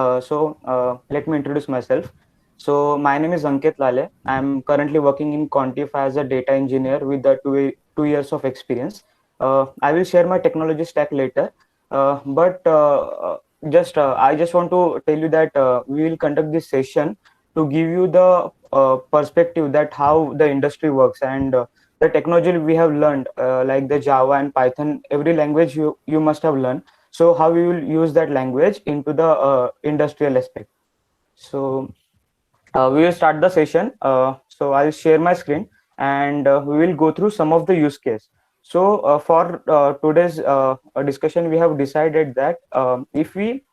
Let me introduce myself. So my name is Ankit Lale. I'm currently working in Quantify as a data engineer with the 2 years of experience. I will share my technology stack later, but just I just want to tell you that we will conduct this session to give you the perspective that how the industry works and the technology we have learned, like the Java and Python, every language you must have learned. So how we will use that language into the industrial aspect. So we will start the session. So I'll share my screen and we will go through some of the use case. So for today's discussion, we have decided that if we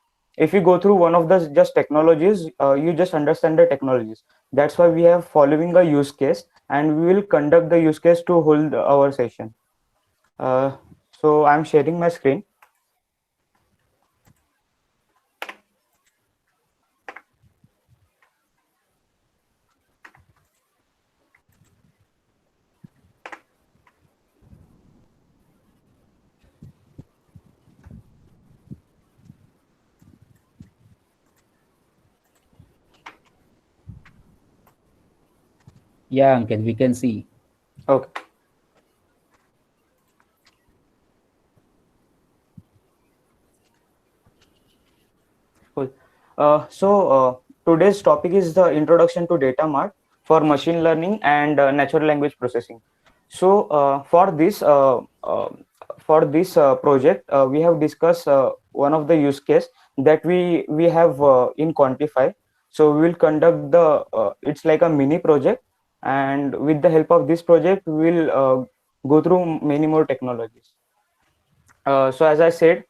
go through one of the just technologies, you just understand the technologies. That's why we have following a use case, and we will conduct the use case to hold our session. So I'm sharing my screen. Yeah, Ankit, we can see. Okay. Cool. Today's topic is the introduction to data mart for machine learning and natural language processing. So for this project, we have discussed one of the use case that we have in Quantify. So we will conduct the it's like a mini project, and with the help of this project, we will go through many more technologies. So as I said,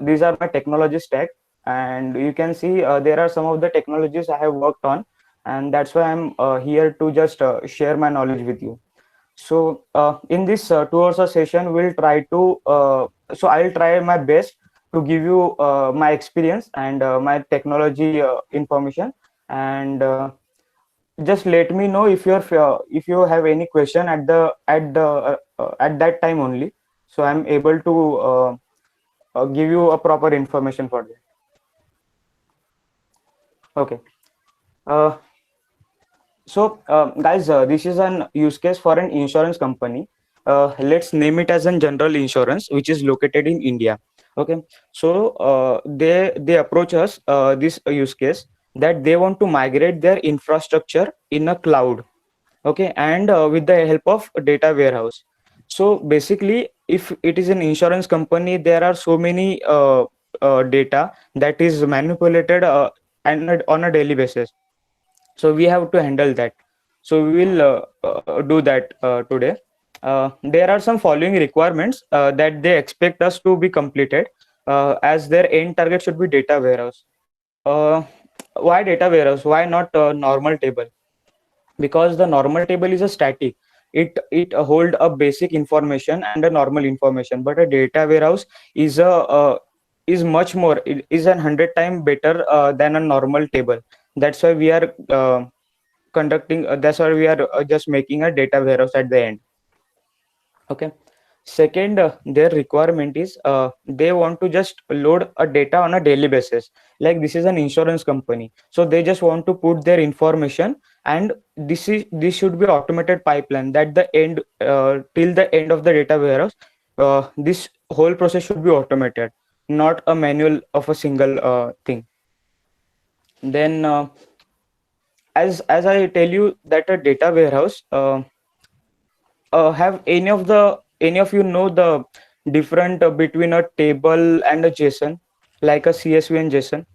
these are my technology stack, and you can see there are some of the technologies I have worked on, and that's why I'm here to just share my knowledge with you. So in this 2 hours of session, we'll try to I'll try my best to give you my experience and my technology information, and just let me know if you have any question at that time only, so I'm able to give you a proper information for that. Okay. uh, Guys, this is an use case for an insurance company. Let's name it as a general insurance, which is located in India. Okay. So they approach us this use case that they want to migrate their infrastructure in a cloud. Okay, and with the help of a data warehouse. So basically, if it is an insurance company, there are so many data that is manipulated on a daily basis, so we have to handle that. So we will do that today. There are some following requirements that they expect us to be completed, as their end target should be data warehouse. uh, why data warehouse, why not normal table? Because the normal table is a static. It hold a basic information and a normal information, but a data warehouse is a is much more, it is 100 times better than a normal table. That's why we are conducting that's why we are just making a data warehouse at the end. Okay. Second, their requirement is they want to just load a data on a daily basis. Like this is an insurance company, so they just want to put their information, and this should be automated pipeline that the end till the end of the data warehouse. This whole process should be automated, not a manual of a single thing. Then, as I tell you that a data warehouse, have any of you know the different between a table and a JSON, like a CSV and JSON,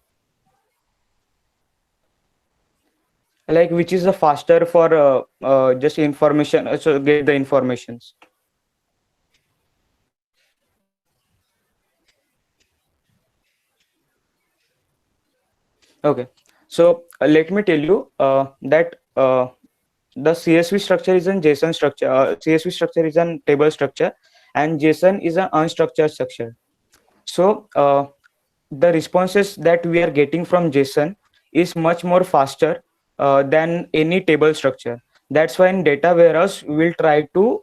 like which is the faster for just information, so get the informations. Okay, so let me tell you that the CSV structure is an JSON structure. CSV structure is an table structure, and JSON is an unstructured structure. So the responses that we are getting from JSON is much more faster than any table structure. That's why in data warehouse we'll try to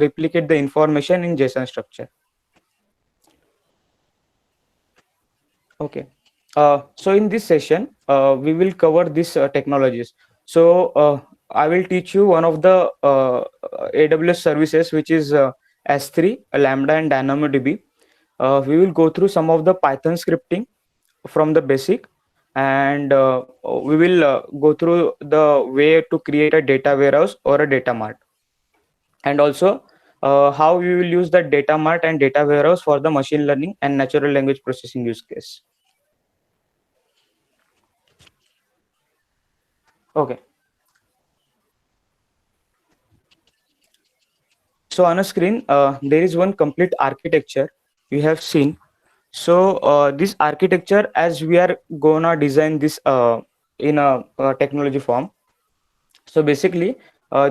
replicate the information in JSON structure. Okay. So in this session, we will cover these technologies. So I will teach you one of the AWS services, which is S3, Lambda, and DynamoDB. We will go through some of the Python scripting from the basic, and we will go through the way to create a data warehouse or a data mart, and also how we will use the data mart and data warehouse for the machine learning and natural language processing use case. Okay. So on a screen, there is one complete architecture we have seen. So this architecture, as we are gonna design this in a technology form. So basically,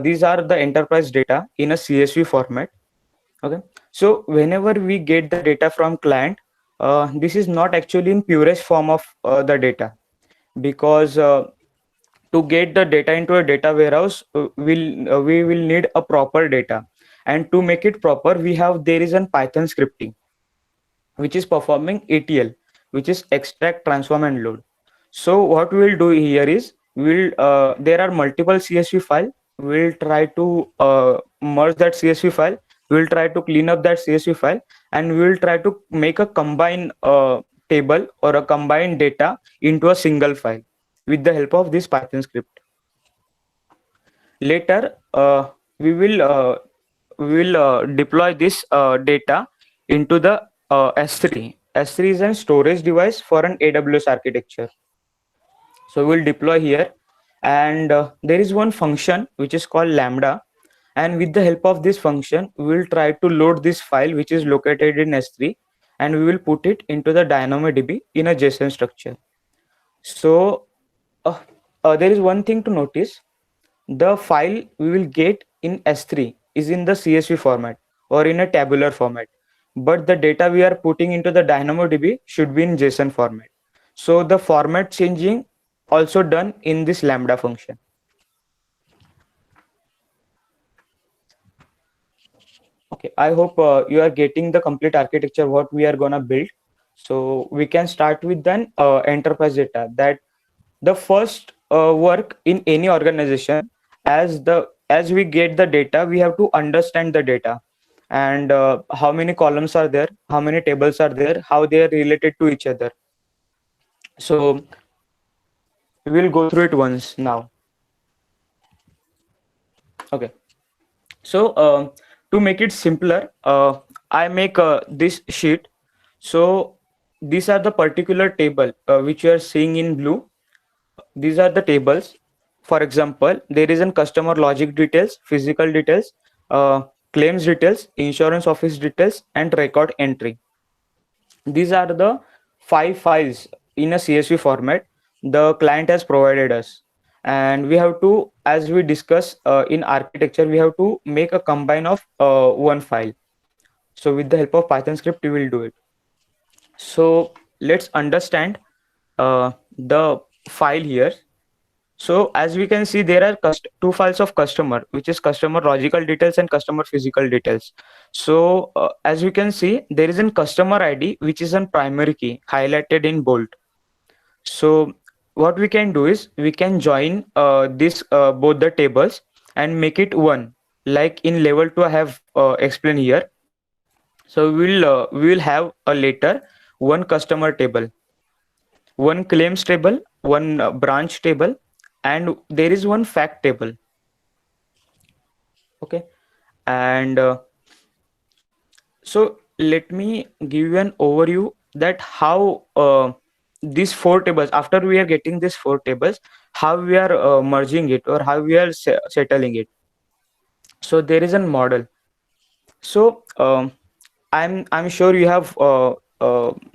these are the enterprise data in a CSV format. Okay. So whenever we get the data from client, this is not actually in purest form of the data, because to get the data into a data warehouse, we will need a proper data, and to make it proper, we have there is an Python scripting which is performing ETL, which is extract, transform, and load. So what we will do here is we'll there are multiple CSV file. We'll try to merge that CSV file. We'll try to clean up that CSV file, and we'll try to make a combined table or a combined data into a single file with the help of this Python script. Later, we will deploy this data into the S3. S3 is a storage device for an AWS architecture. So we'll deploy here, and there is one function which is called Lambda, and with the help of this function, we will try to load this file which is located in S3, and we will put it into the DynamoDB in a JSON structure. So uh, there is one thing to notice: the file we will get in S3 is in the CSV format or in a tabular format, but the data we are putting into the DynamoDB should be in JSON format. So the format changing also done in this Lambda function. Okay, I hope you are getting the complete architecture what we are gonna build. So we can start with then enterprise data. That the first work in any organization, as we get the data, we have to understand the data, and how many columns are there, how many tables are there, how they are related to each other. So we will go through it once now. Okay. So to make it simpler, I make this sheet. So these are the particular table which you are seeing in blue. These are the tables. For example, there is a customer logic details, physical details, claims details, insurance office details, and record entry. These are the 5 files in a CSV format the client has provided us. And we have to, as we discuss in architecture, we have to make a combine of one file. So with the help of Python script, we will do it. So let's understand the file here. So as we can see, there are two files of customer, which is customer logical details and customer physical details. So as we can see, there is a customer ID, which is a primary key highlighted in bold. So what we can do is we can join this both the tables and make it one, like in level 2 I have explained here. So we will have a later one customer table, one claims table, one branch table, and there is one fact table. Okay. And so let me give you an overview that how these four tables, after we are getting these four tables, how we are merging it or how we are settling it. So there is a model. So I'm sure you have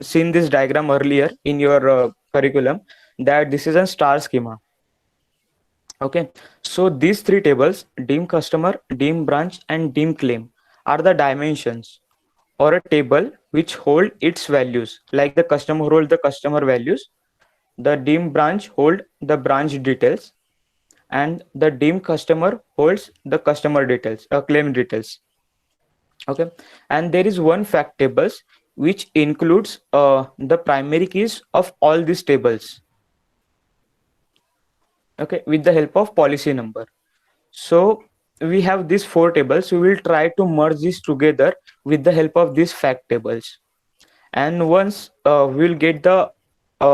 seen this diagram earlier in your curriculum, that this is a star schema. Okay, so these three tables, dim customer, dim branch, and dim claim, are the dimensions or a table which hold its values. Like the customer hold the customer values, the dim branch hold the branch details, and the dim customer holds the customer details, claim details. Okay, and there is one fact tables which includes the primary keys of all these tables, okay, with the help of policy number. So we have these four tables. We will try to merge these together with the help of these fact tables. And once we'll get the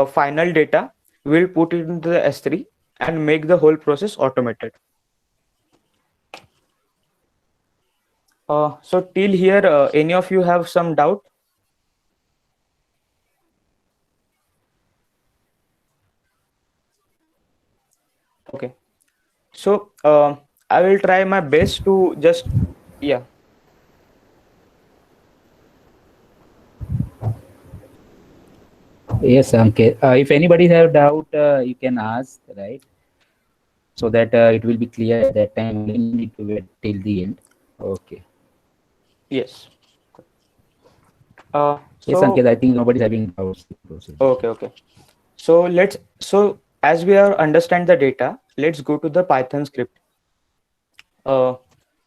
final data, we'll put it into the S3 and make the whole process automated. So till here, any of you have some doubt? Okay. So I will try my best to just, yeah. Yes, Ankit. If anybody have doubt, you can ask, right? So that it will be clear at that time. Only no need to wait till the end. Okay. Yes. Yes, Ankit. So I think nobody's having doubts. Proceed. okay. So as we are understand the data, let's go to the Python script. Uh,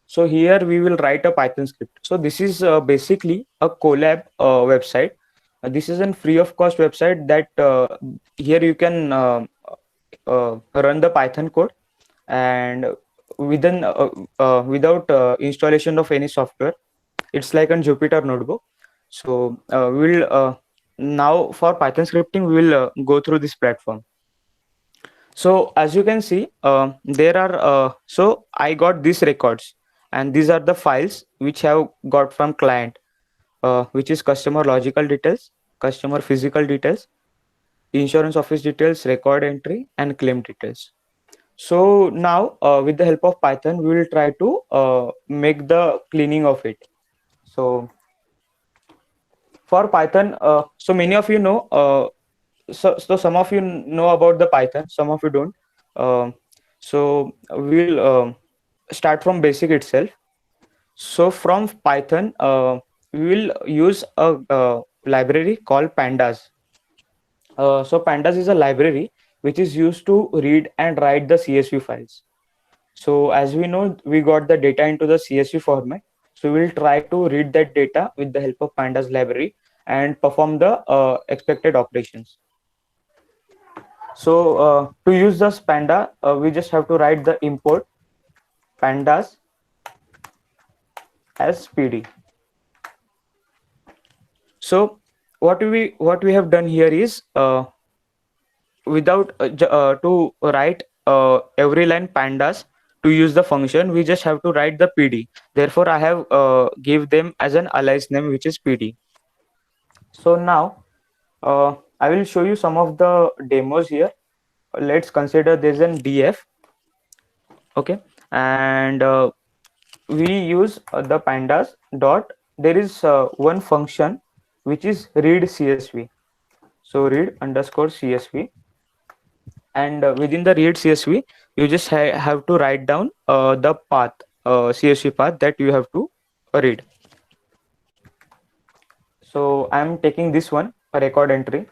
so here we will write a Python script. So this is basically a Colab website. This is a free of cost website that here you can run the Python code, and without installation of any software. It's like a Jupyter notebook. So we'll now for Python scripting we will go through this platform. So as you can see, there are so I got these records, and these are the files which have got from client, which is customer logical details, customer physical details, insurance office details, record entry, and claim details. So now with the help of Python, we will try to make the cleaning of it. So for Python, so many of you know, so some of you know about the Python, some of you don't. So we'll start from basic itself. So from Python, we will use a library called Pandas. So Pandas is a library which is used to read and write the CSV files. So as we know, we got the data into the CSV format. So we'll try to read that data with the help of Pandas library and perform the expected operations. So to use this Panda, we just have to write the import Pandas as PD. So what we have done here is without to write every line Pandas to use the function, we just have to write the PD. Therefore, I have give them as an alias name, which is PD. So now I will show you some of the demos here. Let's consider there's an DF. Okay, and we use the Pandas dot. There is one function which is read CSV. So read underscore CSV, and within the read CSV, you just have to write down the path, CSV path that you have to read. So I'm taking this one, a record entry.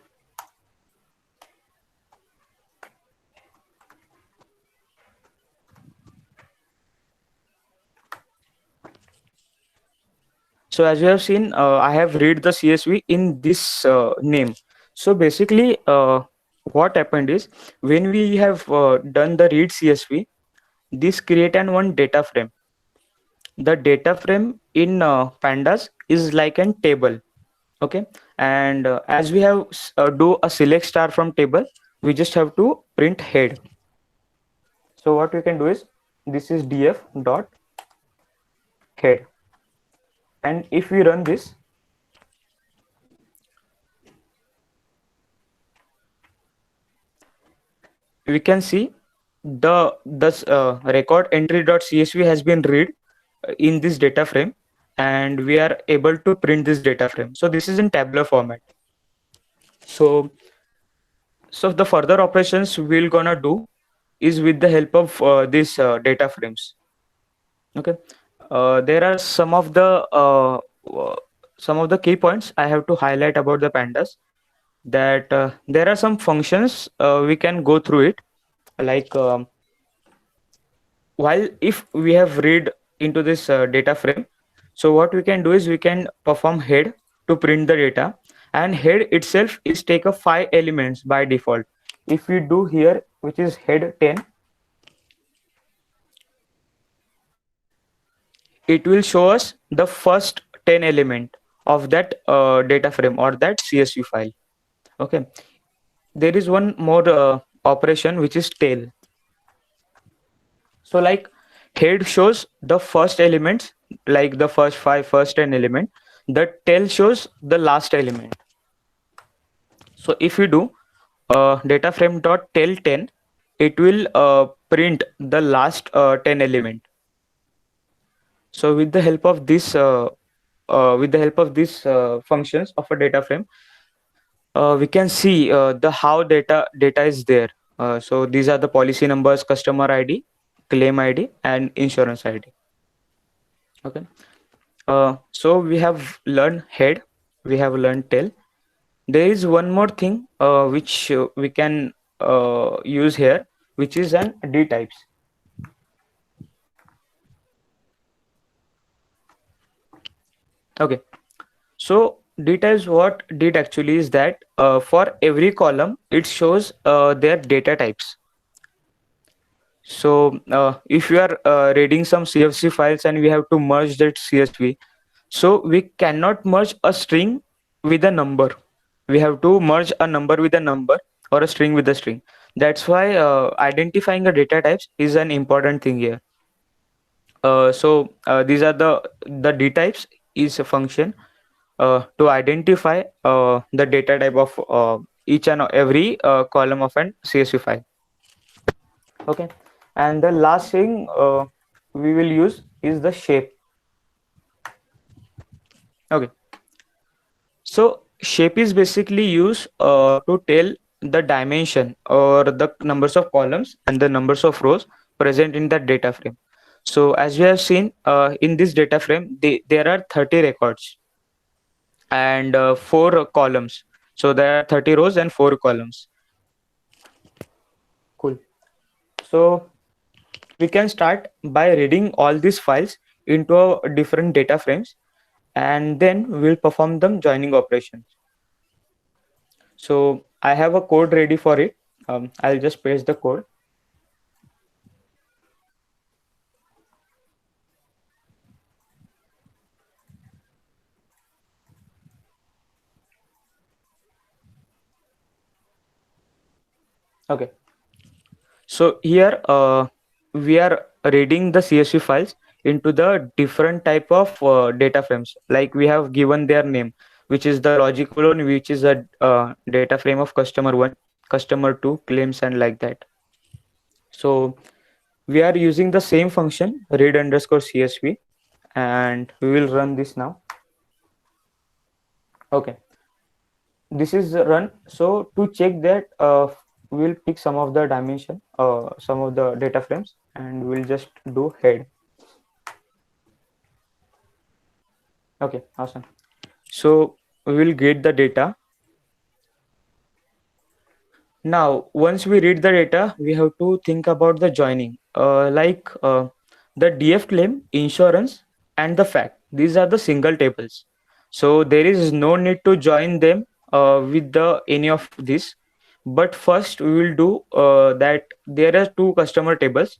So as you have seen, I have read the CSV in this name. So basically, what happened is when we have done the read CSV, this create an one data frame. The data frame in Pandas is like an table. Okay, and as we have do a select star from table, we just have to print head. So what we can do is this is df dot head, and if we run this, we can see the record entry dot csv has been read in this data frame, and we are able to print this data frame. So this is in tabular format. So the further operations we're gonna do is with the help of these data frames. Okay, there are some of the key points I have to highlight about the Pandas. That there are some functions we can go through it, like while if we have read into this data frame, so what we can do is we can perform head to print the data, and head itself is take a 5 elements by default. If we do here, which is head 10, it will show us the first 10 element of that data frame or that CSV file. Okay, there is one more operation which is tail. So like head shows the first elements, like the first 10 element. The tail shows the last element. So if we do data frame dot tail 10, it will print the last 10 element. So with the help of these functions of a data frame, we can see the how data is there. So these are the policy numbers, customer ID, claim ID, and insurance ID. Okay. So we have learned head, we have learned tail. There is one more thing which we can use here, which is an D types. Okay. So D types, what did actually is that for every column, it shows their data types. So if you are reading some CSV files and we have to merge that CSV, so we cannot merge a string with a number. We have to merge a number with a number or a string with a string. That's why identifying the data types is an important thing here. So these are the D types is a function to identify the data type of each and every column of an CSV file. Okay, and the last thing we will use is the shape. Okay, so shape is basically used to tell the dimension or the numbers of columns and the numbers of rows present in that data frame. So as we have seen in this data frame, there are 30 records and 4 columns. So there are 30 rows and 4 columns. Cool. So we can start by reading all these files into a different data frames, and then we'll perform them joining operations. So I have a code ready for it. I'll just paste the code. Okay. So here we are reading the CSV files into the different type of data frames. Like we have given their name, which is the logical one, which is a data frame of customer 1, customer 2, claims, and like that. So we are using the same function read underscore CSV, and we will run this now. Okay, this is run. So to check that, we will pick some of the dimension, some of the data frames, and we'll just do head. Okay, awesome. So we will get the data. Now, once we read the data, we have to think about the joining. The DF claim, insurance, and the fact. These are the single tables. So there is no need to join them with the any of this. But first, we will do that. There are 2 customer tables,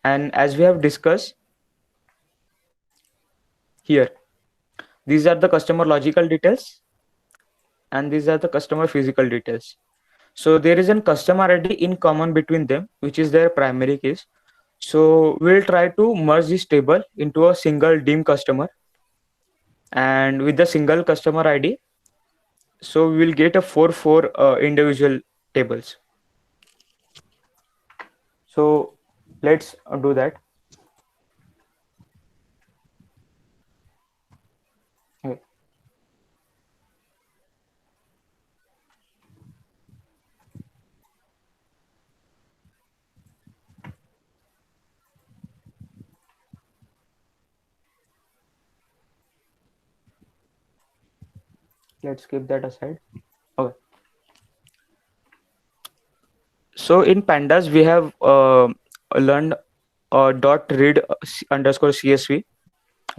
and as we have discussed here, these are the customer logical details, and these are the customer physical details. So there is a customer ID in common between them, which is their primary case. So we'll try to merge this table into a single dim customer, and with the single customer ID, so we will get a 4 individual tables. So let's do that. Okay. Let's keep that aside. Okay. So in pandas, we have learned dot read underscore CSV.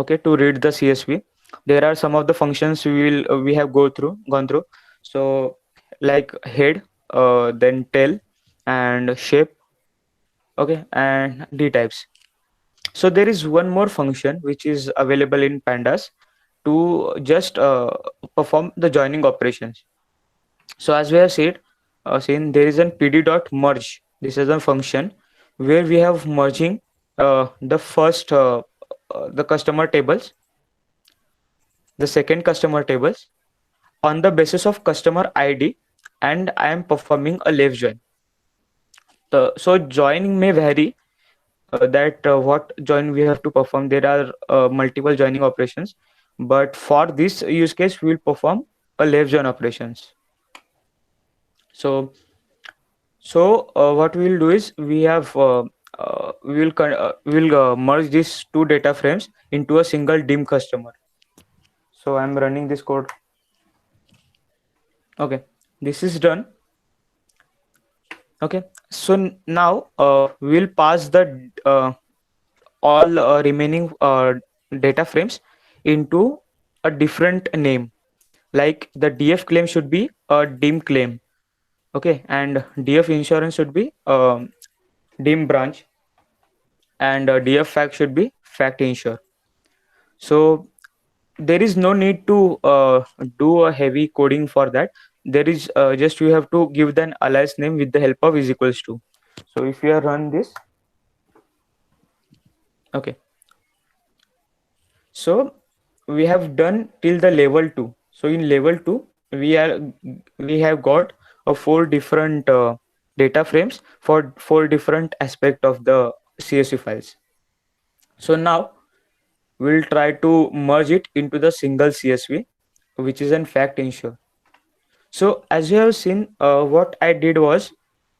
Okay, to read the CSV. There are some of the functions we have gone through. So like head, then tail, and shape. Okay, and d types. So there is one more function which is available in pandas to just perform the joining operations. So as we have said, seen there is an pd dot merge. This is a function where we have merging the first the customer tables, the second customer tables on the basis of customer ID, and I am performing a left join. So joining may vary, that what join we have to perform. There are multiple joining operations, but for this use case, we will perform a left join operations. So what we will do is we will merge these two data frames into a single dim customer. So I'm running this code. Okay, this is done. Okay, so now we'll pass the all remaining data frames into a different name. Like the df claim should be a dim claim. Okay, and df insurance should be dim branch, and df fact should be fact insure. So there is no need to do a heavy coding for that. There is just you have to give the alias name with the help of is equals to. So if you run this, okay, so we have done till the level 2. So in level 2 we have got four different data frames for four different aspect of the csv files. So now we'll try to merge it into the single csv, which is in fact ensure. So as you have seen, what I did was,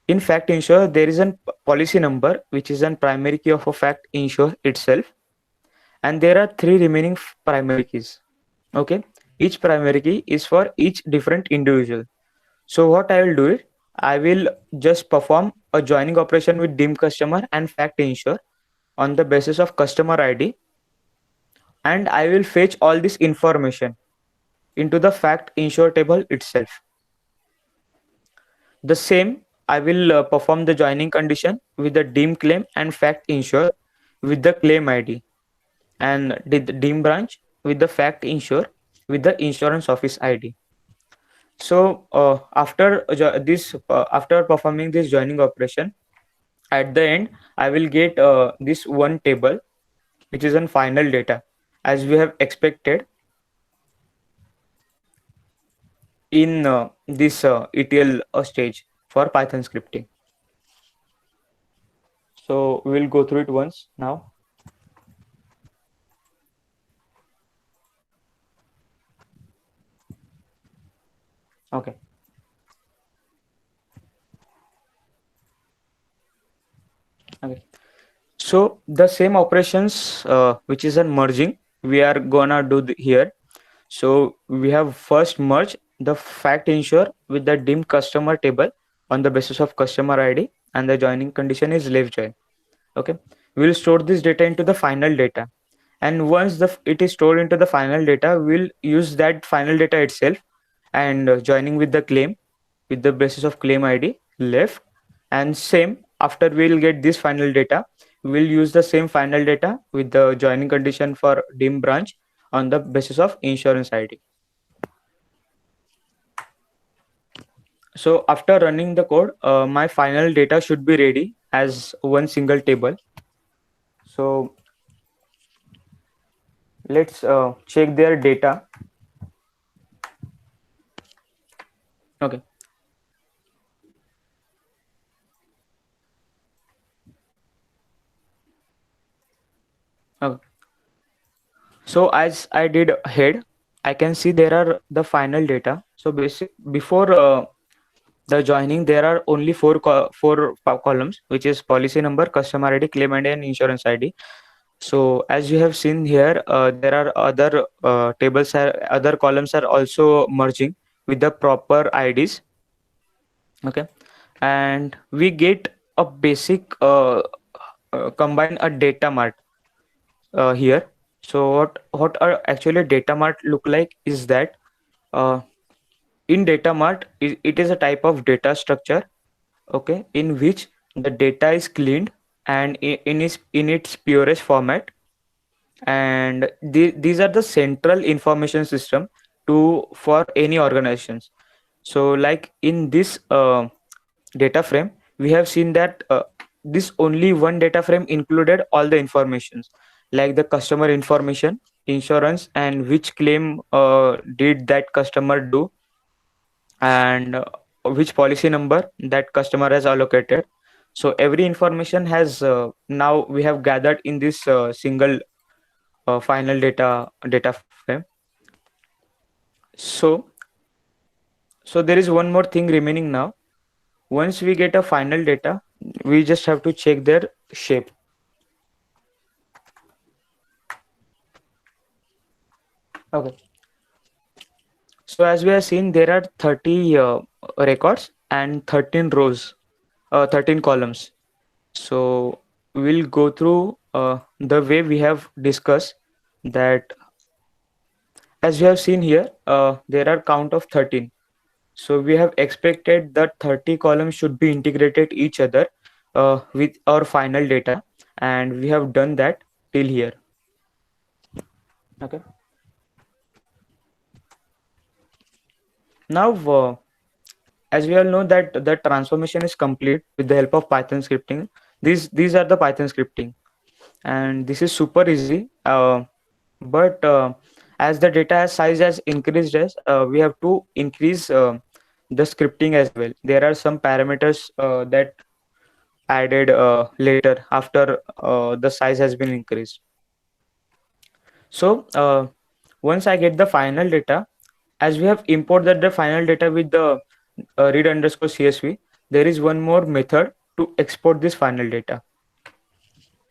in fact ensure there is a policy number which is a primary key of a fact ensure itself, and there are three remaining primary keys. Okay, each primary key is for each different individual. So what I will do is I will just perform a joining operation with dim customer and fact ensure on the basis of customer ID, and I will fetch all this information into the fact ensure table itself. The same I will perform the joining condition with the dim claim and fact ensure with the claim ID, and the dim branch with the fact insure with the insurance office ID. So after performing this joining operation, at the end I will get this one table which is on final data, as we have expected in this ETL stage for Python scripting. So we'll go through it once now. Okay. Okay. So the same operations which is on merging, we are gonna do here. So we have first merge the fact ensure with the dim customer table on the basis of customer ID, and the joining condition is left join. Okay, we'll store this data into the final data, and once it is stored into the final data, we'll use that final data itself and joining with the claim with the basis of claim ID left, and same after we'll get this final data, we'll use the same final data with the joining condition for dim branch on the basis of insurance ID. So after running the code, my final data should be ready as one single table. So let's check their data. Okay. Okay. So as I did head, I can see there are the final data. So before the joining, there are only four columns, which is policy number, customer ID, claim ID, and insurance ID. So as you have seen here, there are other other columns are also merging with the proper IDs. Okay, and we get a basic combine a data mart here. So what are actually data mart look like is that uh, in data mart it is a type of data structure, okay, in which the data is cleaned and in its purest format, and these are the central information system to for any organizations. So like in this data frame we have seen that this only one data frame included all the informations like the customer information, insurance, and which claim did that customer do, and which policy number that customer has allocated. So every information has now we have gathered in this single final data frame. So so there is one more thing remaining now. Once we get a final data, we just have to check their shape. Okay. So as we have seen, there are 30 records and 13 rows, 13 columns. So we'll go through the way we have discussed that. As you have seen here, there are count of 13. So we have expected that 30 columns should be integrated each other with our final data, and we have done that till here. Okay. Now, as we all know that the transformation is complete with the help of Python scripting. These are the Python scripting, and this is super easy. But as the data size has increased, as we have to increase the scripting as well. There are some parameters that added later after the size has been increased. So once I get the final data, as we have imported the final data with the read underscore CSV, there is one more method to export this final data.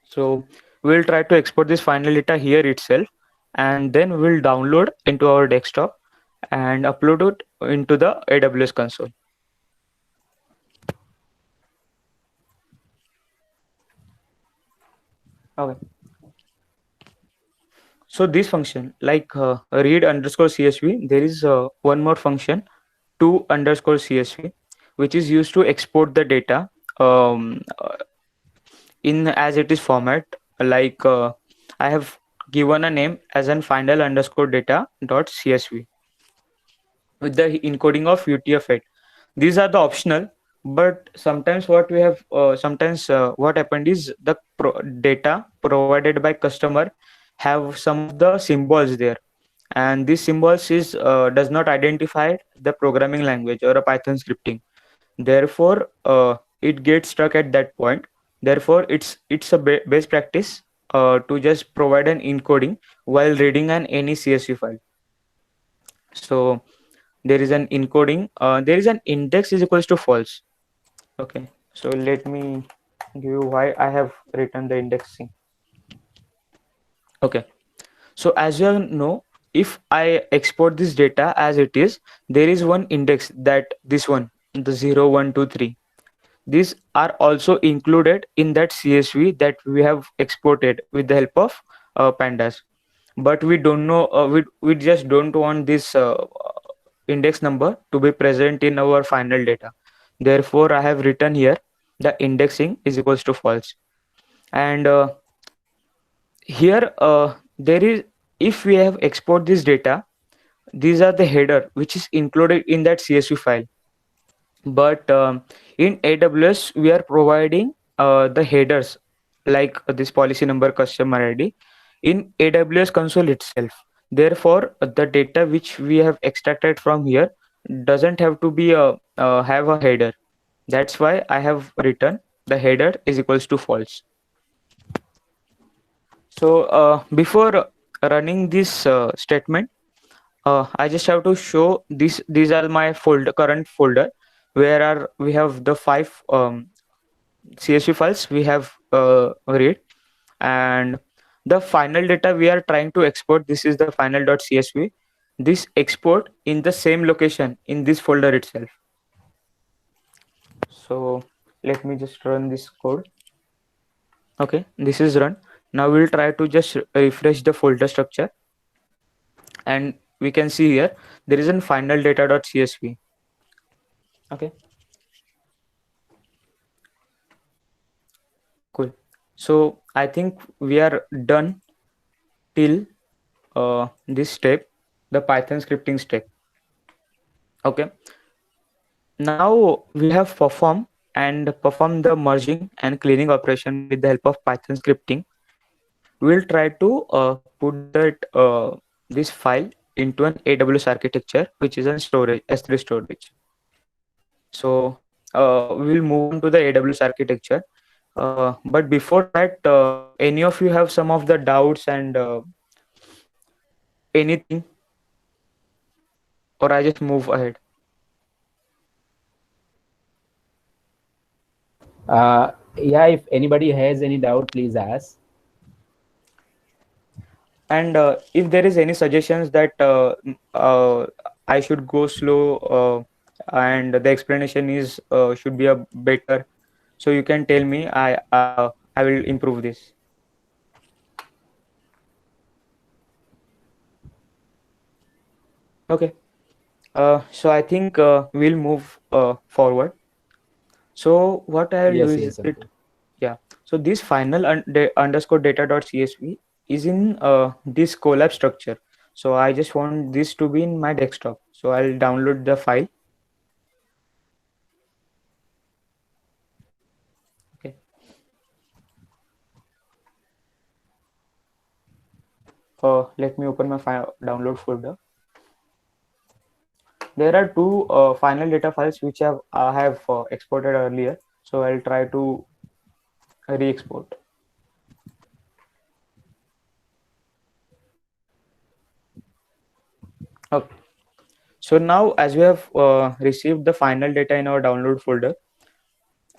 So we'll try to export this final data here itself, and then we'll download into our desktop and upload it into the AWS console. Okay. So this function, like read underscore CSV, there is one more function, to underscore CSV, which is used to export the data um, uh, in as it is format. Like I have given a name as an final underscore data dot CSV with the encoding of UTF-8. These are the optional, but sometimes sometimes what happened is the data provided by customer have some of the symbols there, and these symbols is does not identify the programming language or a Python scripting. Therefore it gets stuck at that point. Therefore it's a best practice to just provide an encoding while reading an any CSV file. So there is an encoding, there is an index is equals to false. Okay, so let me give you why I have written the indexing. Okay, so as you know, if I export this data as it is, there is one index, that this one, the 0, 1, 2, 3. These are also included in that CSV that we have exported with the help of pandas. But we don't know, we just don't want this index number to be present in our final data. Therefore I have written here the indexing is equals to false. And here there is, if we have export this data, these are the header which is included in that CSV file. But in AWS we are providing the headers like this policy number, customer ID in AWS console itself. Therefore the data which we have extracted from here doesn't have to be have a header. That's why I have written the header is equals to false. So before running this statement, I just have to show this. These are my current folder, where are we have the 5 CSV files we have read, and the final data we are trying to export. This is the final.csv. This export in the same location in this folder itself. So let me just run this code. Okay, this is run. Now we'll try to just refresh the folder structure, and we can see here there is a final data.csv. Okay, cool. So I think we are done till this step, the Python scripting step. Okay, now we have performed the merging and cleaning operation with the help of Python scripting. We'll try to put that this file into an AWS architecture, which is a storage S3 storage. So we'll move on to the AWS architecture. But before that, any of you have some of the doubts and anything, or I just move ahead? Yeah, if anybody has any doubt, please ask. And if there is any suggestions that I should go slow and the explanation is should be a better, so you can tell me. I will improve this. Okay. So I think we'll move forward. So what I'll do Yes, is yes, it, okay. yeah. So this final underscore data.csv is in this collab structure. So I just want this to be in my desktop. So I'll download the file. Okay. Let me open my file download folder. There are two final data files which I have exported earlier. So I'll try to re-export. Okay. So now as we have received the final data in our download folder,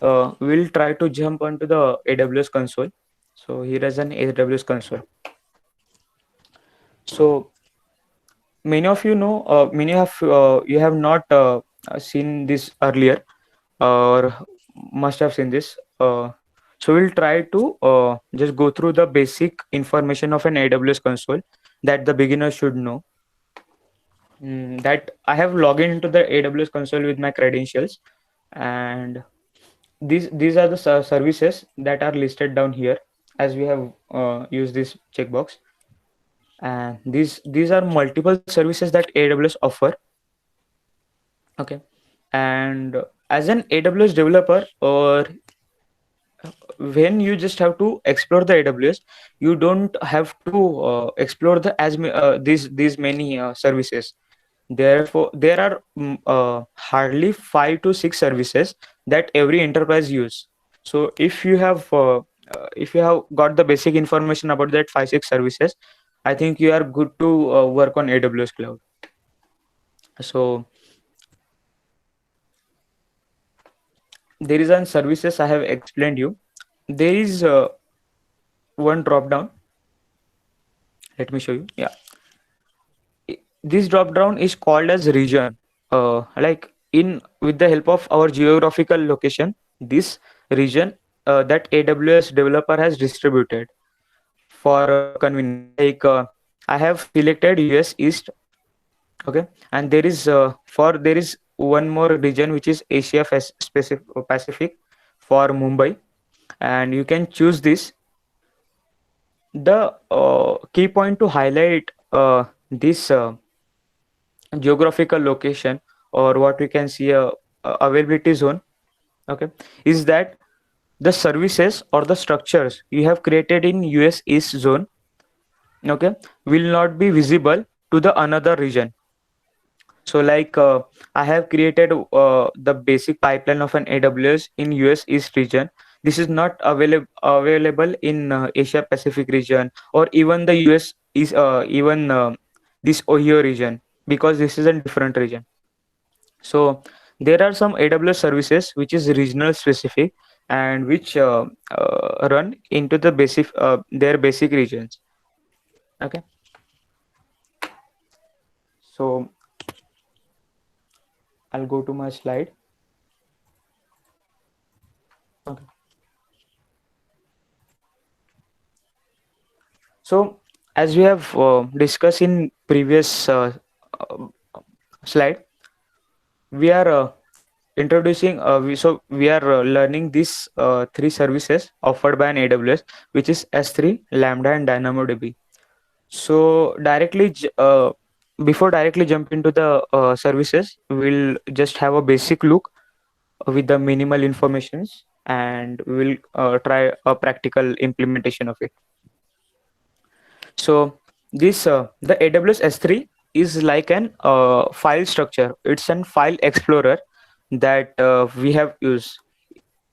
we'll try to jump onto the AWS console. So here is an AWS console. So many of you have not seen this earlier, or must have seen this. So we'll try to just go through the basic information of an AWS console that the beginner should know. That I have logged into the AWS console with my credentials, and these are the services that are listed down here as we have used this checkbox. And these are multiple services that AWS offer. Okay, and as an AWS developer, or when you just have to explore the AWS, you don't have to explore these many services. Therefore there are hardly 5 to 6 services that every enterprise use. So if you have got the basic information about that 5 6 services, I think you are good to work on AWS cloud. So there is an services I have explained you. There is one drop down. Let me show you. Yeah, this drop down is called as region. Like in with the help of our geographical location, this region that AWS developer has distributed for convenience. Like I have selected US East. Okay, and there is one more region which is Asia Pacific for Mumbai, and you can choose this. The key point to highlight this geographical location, or what we can see a availability zone, okay, is that the services or the structures you have created in US East zone, okay, will not be visible to the another region. So like I have created the basic pipeline of an AWS in US East region. This is not available in Asia Pacific region, or even the US is even this Ohio region, because this is a different region. So there are some AWS services which is regional specific, and which run into the basic their basic regions. Okay. So I'll go to my slide. Okay. So as we have discussed in previous uh, slide, we are introducing we are learning these three services offered by an AWS, which is S3, Lambda, and DynamoDB. So before directly jump into the services, we'll just have a basic look with the minimal informations, and we'll try a practical implementation of it. So this the AWS S3 is like an file structure. It's an file explorer that we have used.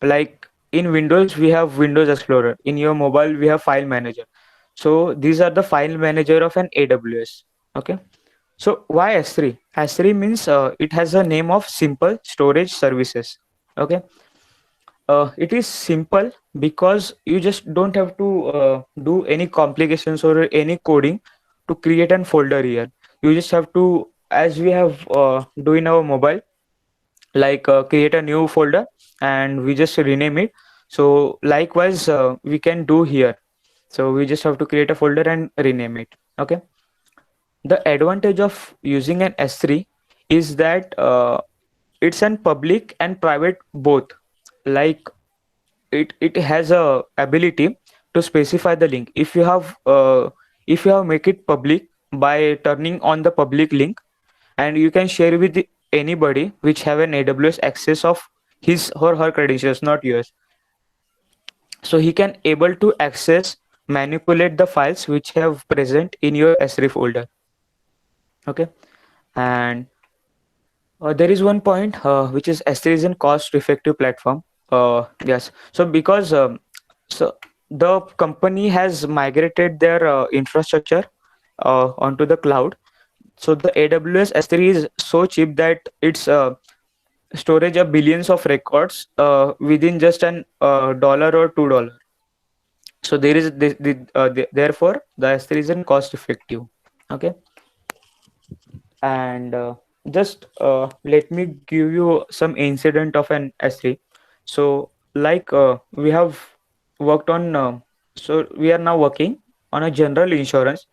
Like in Windows, we have Windows Explorer. In your mobile, we have File Manager. So these are the file manager of an AWS. Okay. So why S3? S3 means it has a name of simple storage services. Okay. It is simple because you just don't have to do any complications or any coding to create an folder here. You just have to, as we have do in our mobile, like create a new folder and we just rename it. So likewise, we can do here. So we just have to create a folder and rename it. Okay. The advantage of using an S3 is that it's an public and private both. Like it has a ability to specify the link. If you have make it public by turning on the public link, and you can share with anybody which have an AWS access of his or her credentials, not yours. So he can able to access, manipulate the files which have present in your S3 folder. Okay. And there is one point which is S3 is a cost effective platform. Yes. So because so the company has migrated their infrastructure onto the cloud. So the AWS S3 is so cheap that it's storage of billions of records within just an dollar or $2. So there is therefore the S3 is cost effective. Okay. And just let me give you some incident of an S3. So like we have worked on so we are now working on a general insurance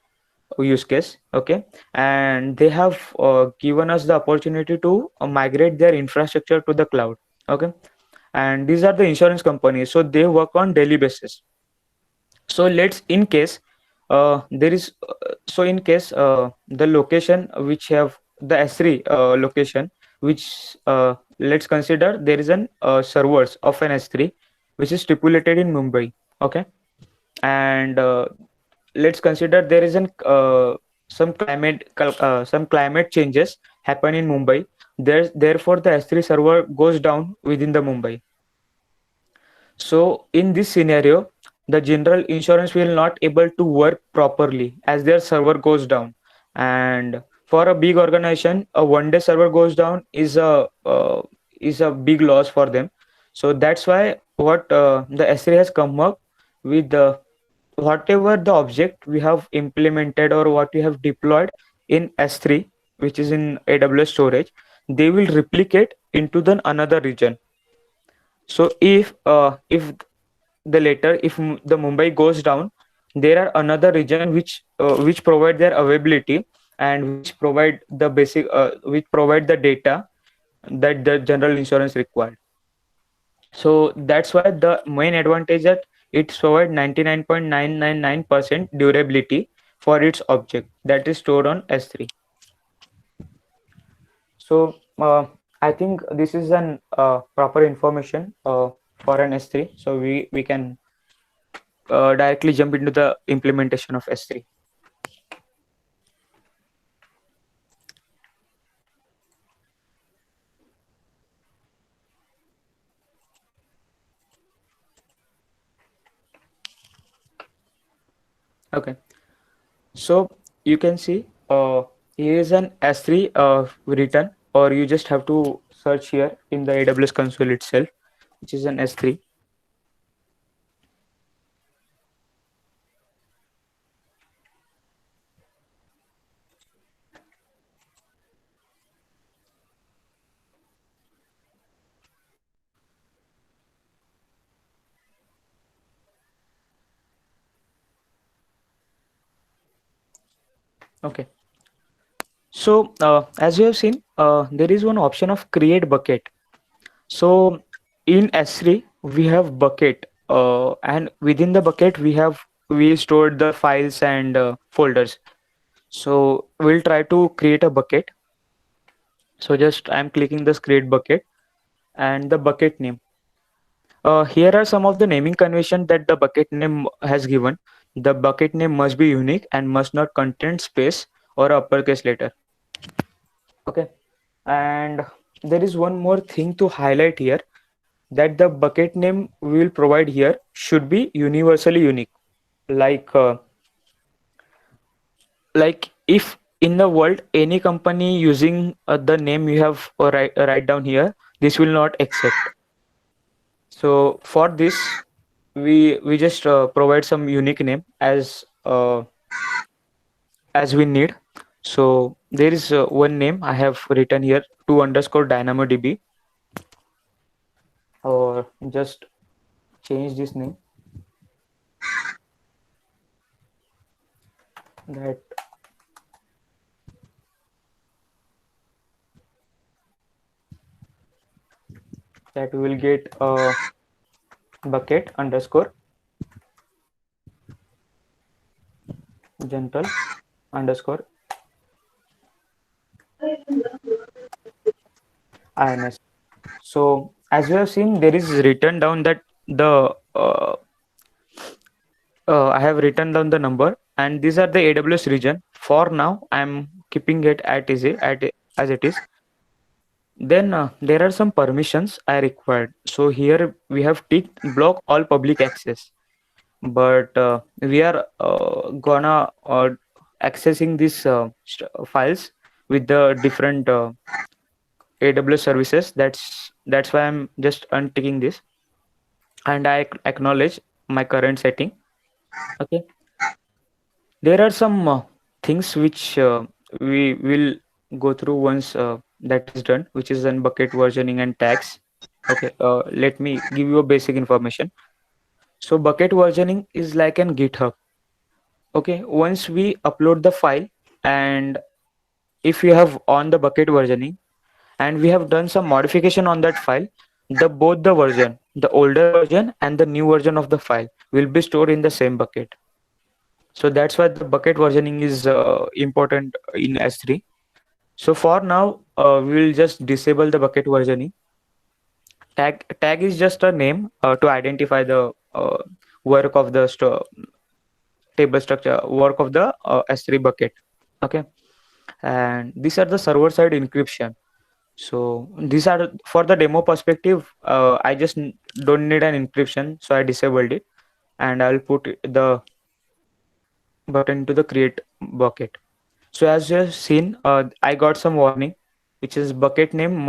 use case. Okay. And they have given us the opportunity to migrate their infrastructure to the cloud. Okay. And these are the insurance companies, so they work on daily basis. So let's in case there is so in case the location which have the S3 location, which let's consider there is an servers of an S3 which is stipulated in Mumbai. Okay. And let's consider there is an some climate changes happen in Mumbai. Therefore the S3 server goes down within the Mumbai. So in this scenario, the general insurance will not able to work properly as their server goes down. And for a big organization, a one day server goes down is a big loss for them. So that's why what the S3 has come up with the whatever the object we have implemented or what we have deployed in S3, which is in AWS storage, they will replicate into the another region. So if the later the Mumbai goes down, there are another region which provide their availability and which provide the basic which provide the data that the general insurance required. So that's why the main advantage that it provide 99.999% durability for its object that is stored on S3. So I think this is an proper information for an S3. So we can directly jump into the implementation of S3. Okay, so you can see here is an S3 written, or you just have to search here in the AWS console itself, which is an S3. Okay. So as you have seen, there is one option of create bucket. So in S3 we have bucket, and within the bucket we stored the files and folders. So we'll try to create a bucket. So just I'm clicking this create bucket and the bucket name. Here are some of the naming convention that the bucket name has given. The bucket name must be unique and must not contain space or uppercase letter. Okay. And there is one more thing to highlight here, that the bucket name we will provide here should be universally unique. Like if in the world any company using the name you have write down here, this will not accept. So for this we just provide some unique name as we need. So there is one name I have written here, 2 underscore DynamoDB, or just change this name, that we will get bucket underscore general underscore ins. So as we have seen, there is written down that the I have written down the number, and these are the AWS region. For now, I'm keeping it as it is. Then there are some permissions I required. So here we have ticked block all public access, but we are gonna accessing these files with the different AWS services. That's why I'm just unticking this, and I acknowledge my current setting. Okay. There are some things which we will go through once that is done, which is then bucket versioning and tags. Okay, let me give you a basic information. So bucket versioning is like an GitHub. Okay, once we upload the file, and if you have on the bucket versioning and we have done some modification on that file, the both the version, the older version and the new version of the file will be stored in the same bucket. So that's why the bucket versioning is important in S3. So for now, we will just disable the bucket versioning. Tag is just a name to identify the work of the table structure, work of the S3 bucket. Okay, and these are the server side encryption. So these are for the demo perspective. I just don't need an encryption, so I disabled it, and I'll put the button to the create bucket. So as you have seen, I got some warning, which is bucket name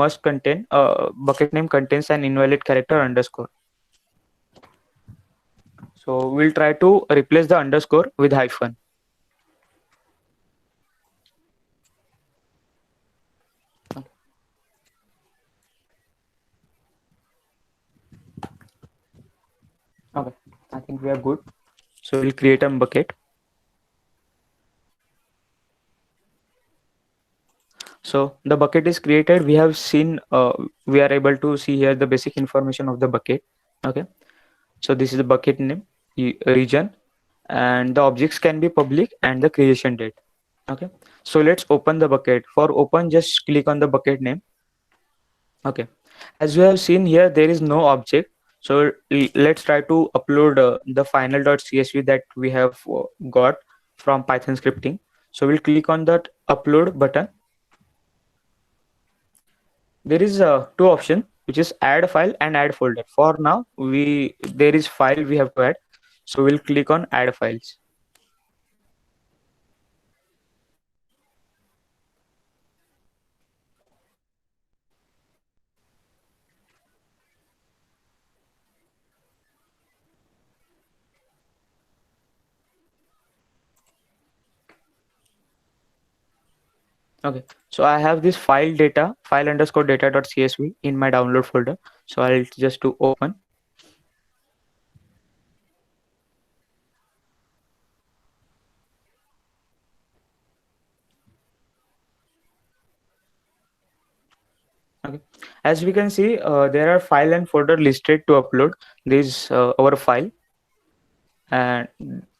contains an invalid character underscore. So we'll try to replace the underscore with hyphen. Okay, I think we are good. So we'll create a bucket. So the bucket is created. We have seen, we are able to see here the basic information of the bucket. Okay, so this is the bucket name, region, and the objects can be public and the creation date. Okay, so let's open the bucket. For open, just click on the bucket name. Okay, as we have seen here, there is no object. So let's try to upload the final.csv that we have got from Python scripting. So we'll click on that upload button. There is two options, which is add file and add folder. For now, there is file we have to add. So we'll click on add files. Okay, so I have this file underscore data.csv in my download folder. So I'll just do open. Okay. As we can see, there are file and folder listed to upload. This our file, and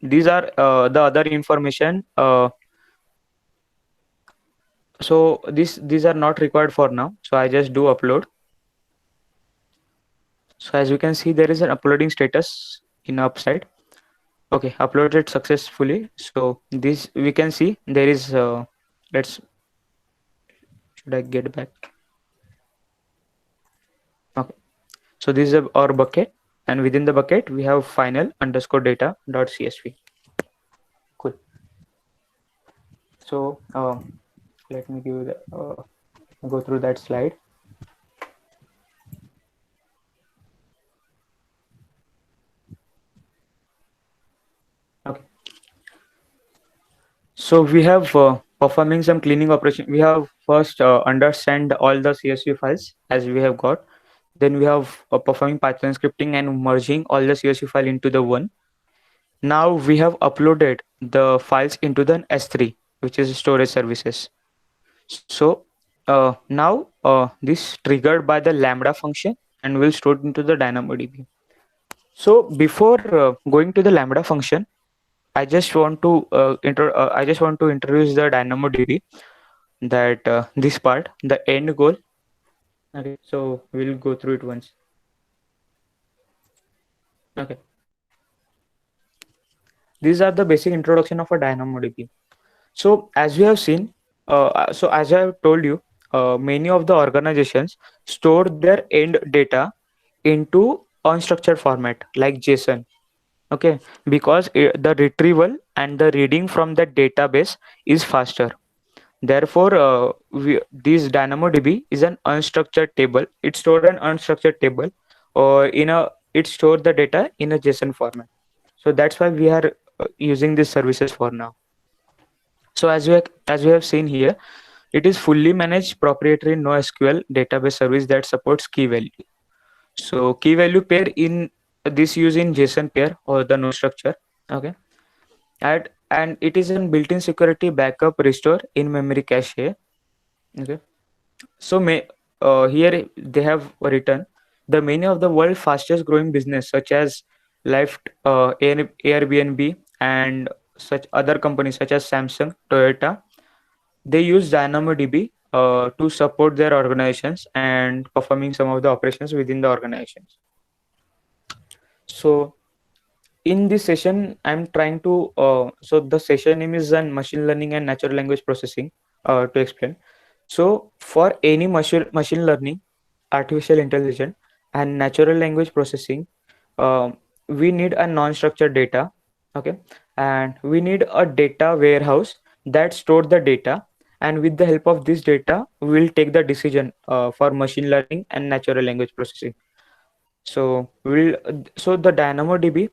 these are the other information. So these are not required for now. So I just do upload. So as you can see, there is an uploading status in upside. Okay, uploaded successfully. So this we can see there is. Let's should I get back? Okay. So this is our bucket, and within the bucket we have final underscore data dot csv. Cool. So let me give the go through that slide. Okay. So we have performing some cleaning operation. We have first understand all the CSV files as we have got. Then we have performing Python scripting and merging all the CSV file into the one. Now we have uploaded the files into the S3, which is storage services. So now this triggered by the Lambda function and will stored into the DynamoDB. So before going to the Lambda function, I just want to introduce the DynamoDB, that this part, the end goal. Okay, so we'll go through it once. Okay, these are the basic introduction of a DynamoDB. So as we have seen, so as I have told you, many of the organizations store their end data into unstructured format like JSON. Okay, because the retrieval and the reading from the database is faster. Therefore, this DynamoDB is an unstructured table. It stored an unstructured table, or it stored the data in a JSON format. So that's why we are using these services for now. So as we have seen here, it is fully managed proprietary NoSQL database service that supports key value. So key value pair in this use in JSON pair or the no structure. Okay, and it is a built-in security backup restore in memory cache. Okay, so here they have written the many of the world fastest growing business such as Lyft, Airbnb, and such other companies such as Samsung, Toyota. They use DynamoDB to support their organizations and performing some of the operations within the organizations. So in this session, I'm trying to so the session name is on machine learning and natural language processing, to explain. So for any machine learning, artificial intelligence, and natural language processing, we need a non-structured data. Okay, and we need a data warehouse that store the data, and with the help of this data we will take the decision for machine learning and natural language processing. So the DynamoDB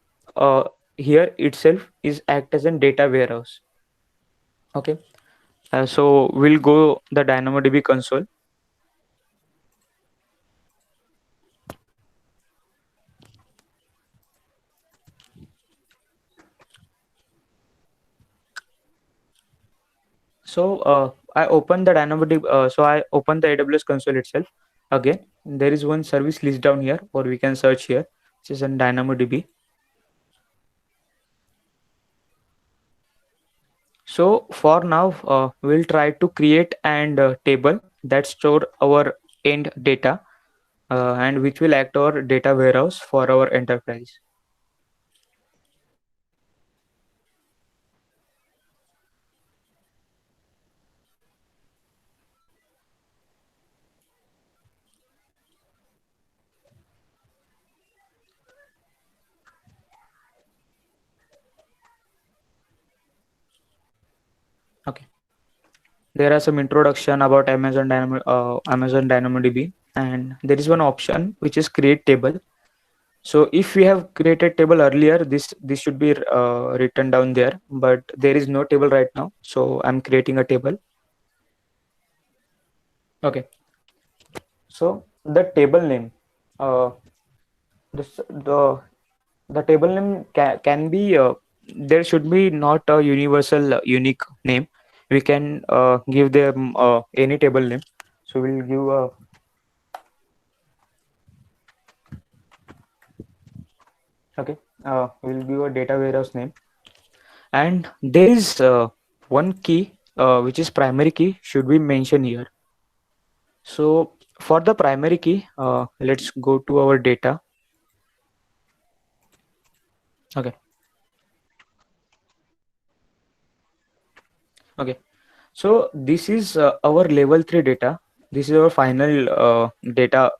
here itself is act as a data warehouse. Okay, so we'll go the DynamoDB console. So I open the DynamoDB. So I open the AWS console itself. Again, there is one service list down here, or we can search here, which is in DynamoDB. So for now, we'll try to create and table that store our end data, and which will act our data warehouse for our enterprise. Okay. There are some introduction about Amazon DynamoDB, and there is one option which is create table. So if we have created table earlier, this should be written down there, but there is no table right now. So I'm creating a table. Okay. So the table name, uh, this, the table name can be there should be not a universal unique name. We can give them any table name. So we'll give Okay, we'll give a data warehouse name, and there is one key which is primary key should be mentioned here. So for the primary key, let's go to our data. Okay, okay. So this is our level 3 data. This is our final data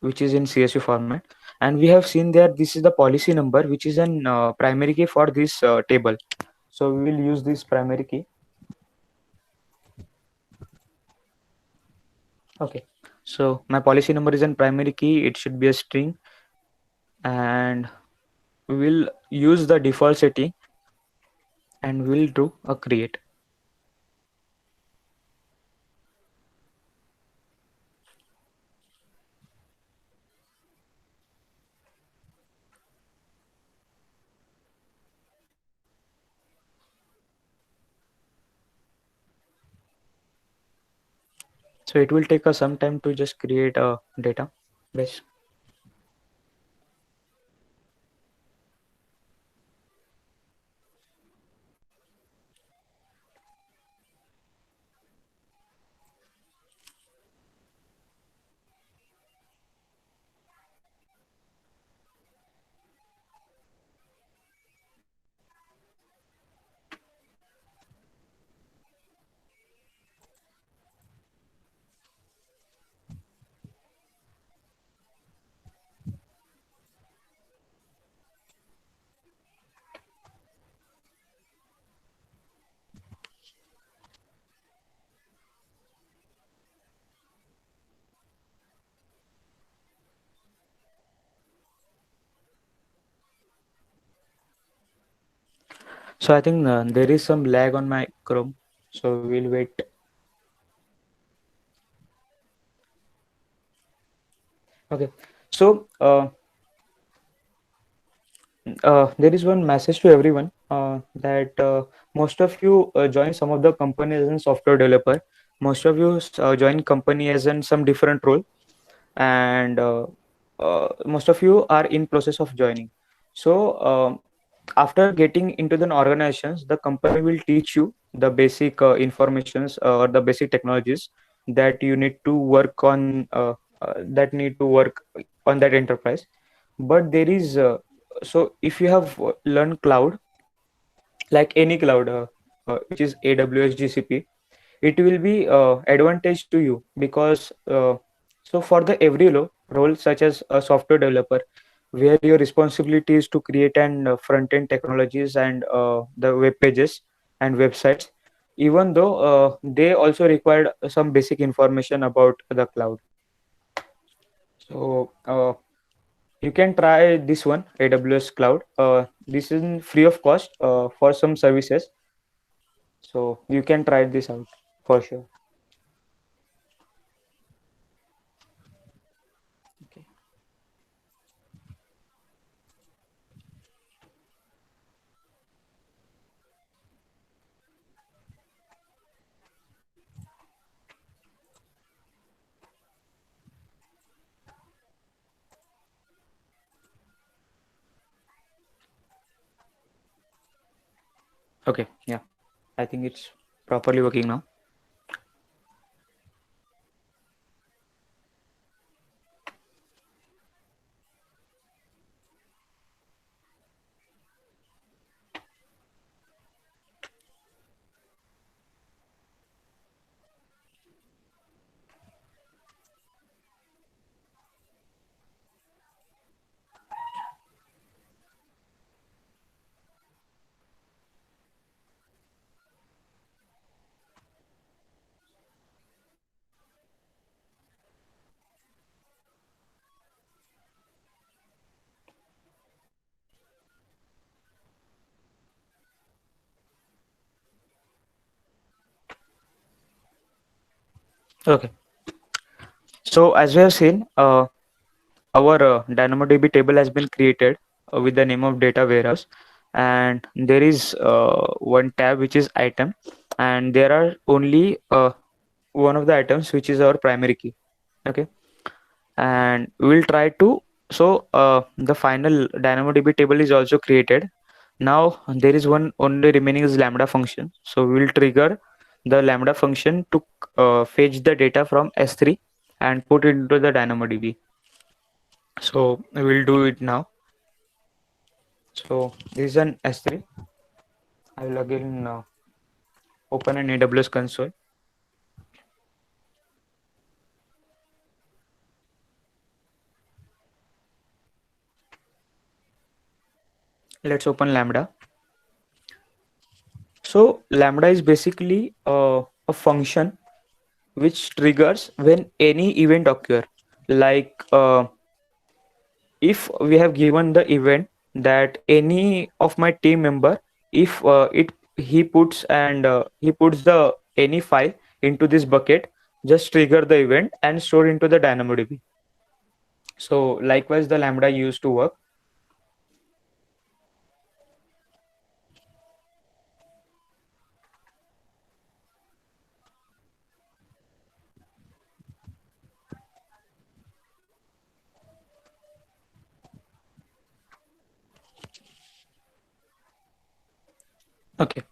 which is in CSV format, and we have seen that this is the policy number which is an primary key for this table. So we will use this primary key. Okay. So my policy number is an primary key. It should be a string, and we will use the default setting, and we'll do a create. So it will take us some time to just create a data base. So I think there is some lag on my Chrome. So we'll wait. Okay. So there is one message to everyone that most of you join some of the companies as a software developer. Most of you join company as in some different role, and most of you are in process of joining. So after getting into the organizations, the company will teach you the basic informations or the basic technologies that you need to work on, that need to work on that enterprise. But there is so if you have learned cloud, like any cloud, which is AWS, GCP, it will be advantage to you, because so for the every role such as a software developer, where your responsibility is to create and front end technologies and the web pages and websites, even though they also required some basic information about the cloud. So you can try this one, AWS cloud. This is free of cost for some services, so you can try this out for sure. Okay. Okay, yeah, I think it's properly working now. Okay, so as we have seen, our DynamoDB table has been created with the name of data warehouse, and there is one tab which is item, and there are only one of the items which is our primary key. Okay, and we'll try to So the final DynamoDB table is also created. Now there is one only remaining is Lambda function. So we will trigger the Lambda function to fetch the data from S3 and put it into the DynamoDB. So we will do it now. So this is an S3. I will again open an AWS console. Let's open Lambda. So Lambda is basically a function which triggers when any event occur. Like if we have given the event that any of my team member, if it he puts and he puts the any file into this bucket, just trigger the event and store into the DynamoDB. So likewise, the Lambda used to work. Okay.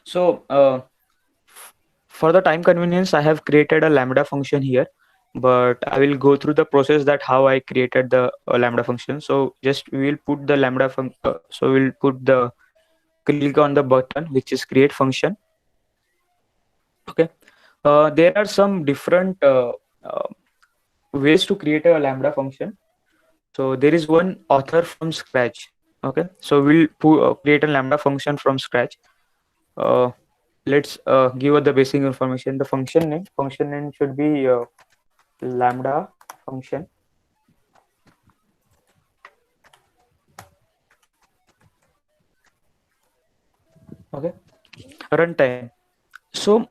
So for the time convenience, I have created a Lambda function here, but I will go through the process that how I created the Lambda function. So just we will put the Lambda so we'll put the click on the button which is create function. Okay. There are some different uh, ways to create a Lambda function. So there is one author from scratch. Okay. So we'll create a Lambda function from scratch. Uh, let's give the basic information. The function name should be Lambda function. Okay. Runtime. So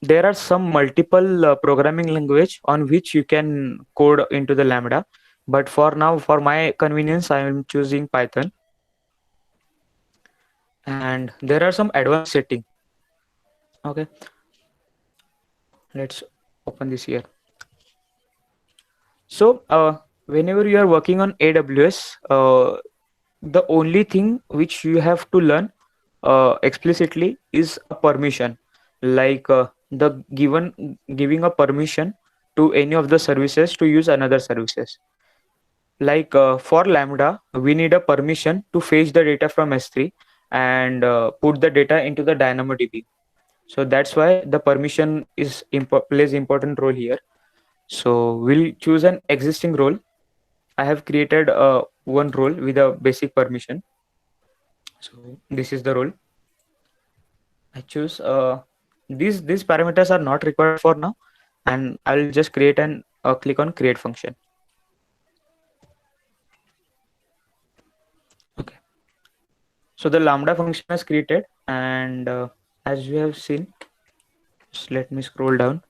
there are some multiple programming language on which you can code into the Lambda, but for now, for my convenience, I am choosing Python. And there are some advanced setting. Okay, let's open this here. So whenever you are working on AWS, the only thing which you have to learn explicitly is a permission, like the giving a permission to any of the services to use another services. Like for Lambda, we need a permission to fetch the data from S3 and put the data into the DynamoDB. So that's why the permission is plays important role here. So we'll choose an existing role. I have created one role with a basic permission. So this is the role. I choose these parameters are not required for now, and I'll just create and click on create function. Okay. So the Lambda function is created, and as you have seen, just let me scroll down.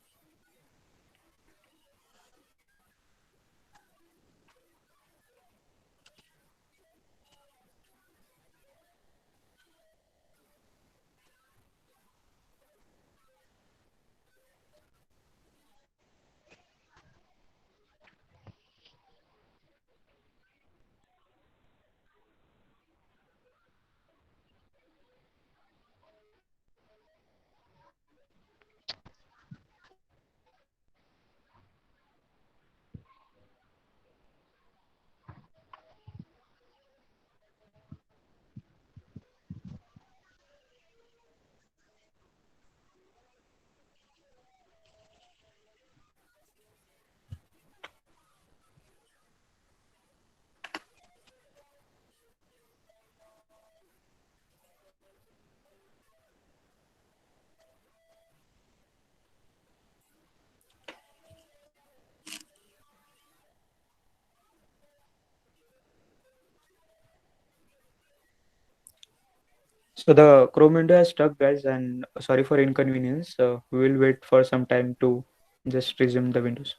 So the Chrome window has stuck, guys, and sorry for inconvenience. We will wait for some time to just resume the windows.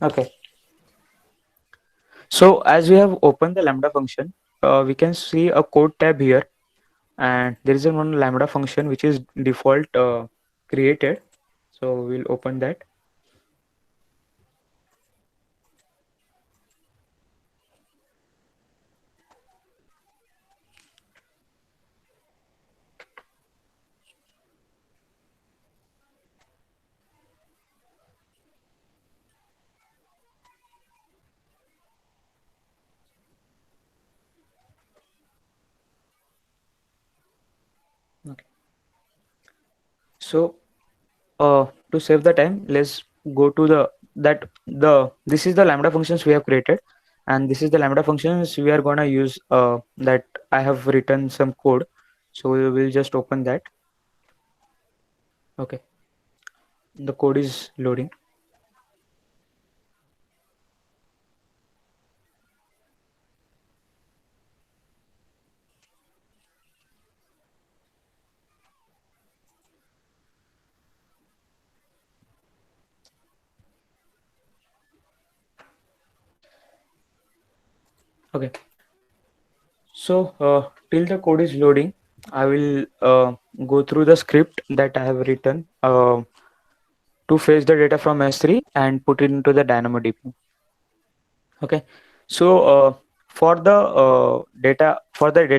Okay. So as we have opened the Lambda function, we can see a code tab here, and there is a one Lambda function which is default created. So we'll open that. Okay. So to save the time, let's go to the this is the Lambda functions we have created, and this is the Lambda functions we are gonna use. That I have written some code, so we will just open that. Okay, the code is loading. Okay, so till the code is loading, I will go through the script that I have written to fetch the data from S3 and put it into the DynamoDB. Okay, so for the data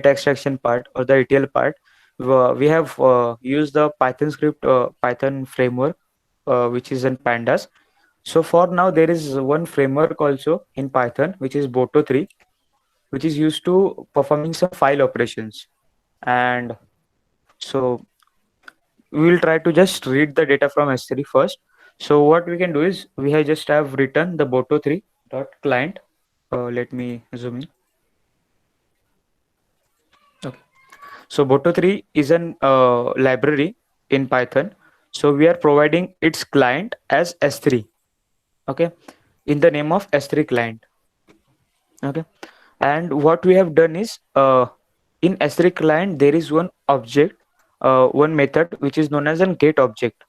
extraction part or the ETL part, we have used the Python script, Python framework, which is in Pandas. So for now, there is one framework also in Python, which is Boto 3, which is used to performing some file operations. And so we will try to just read the data from S3 first. So what we can do is we have just have written the Boto 3 dot client. Let me zoom in. Okay. So Boto 3 is an library in Python. So we are providing its client as S3. Okay. In the name of S3 client. Okay. And what we have done is in S3 client, there is one object, one method which is known as an get object,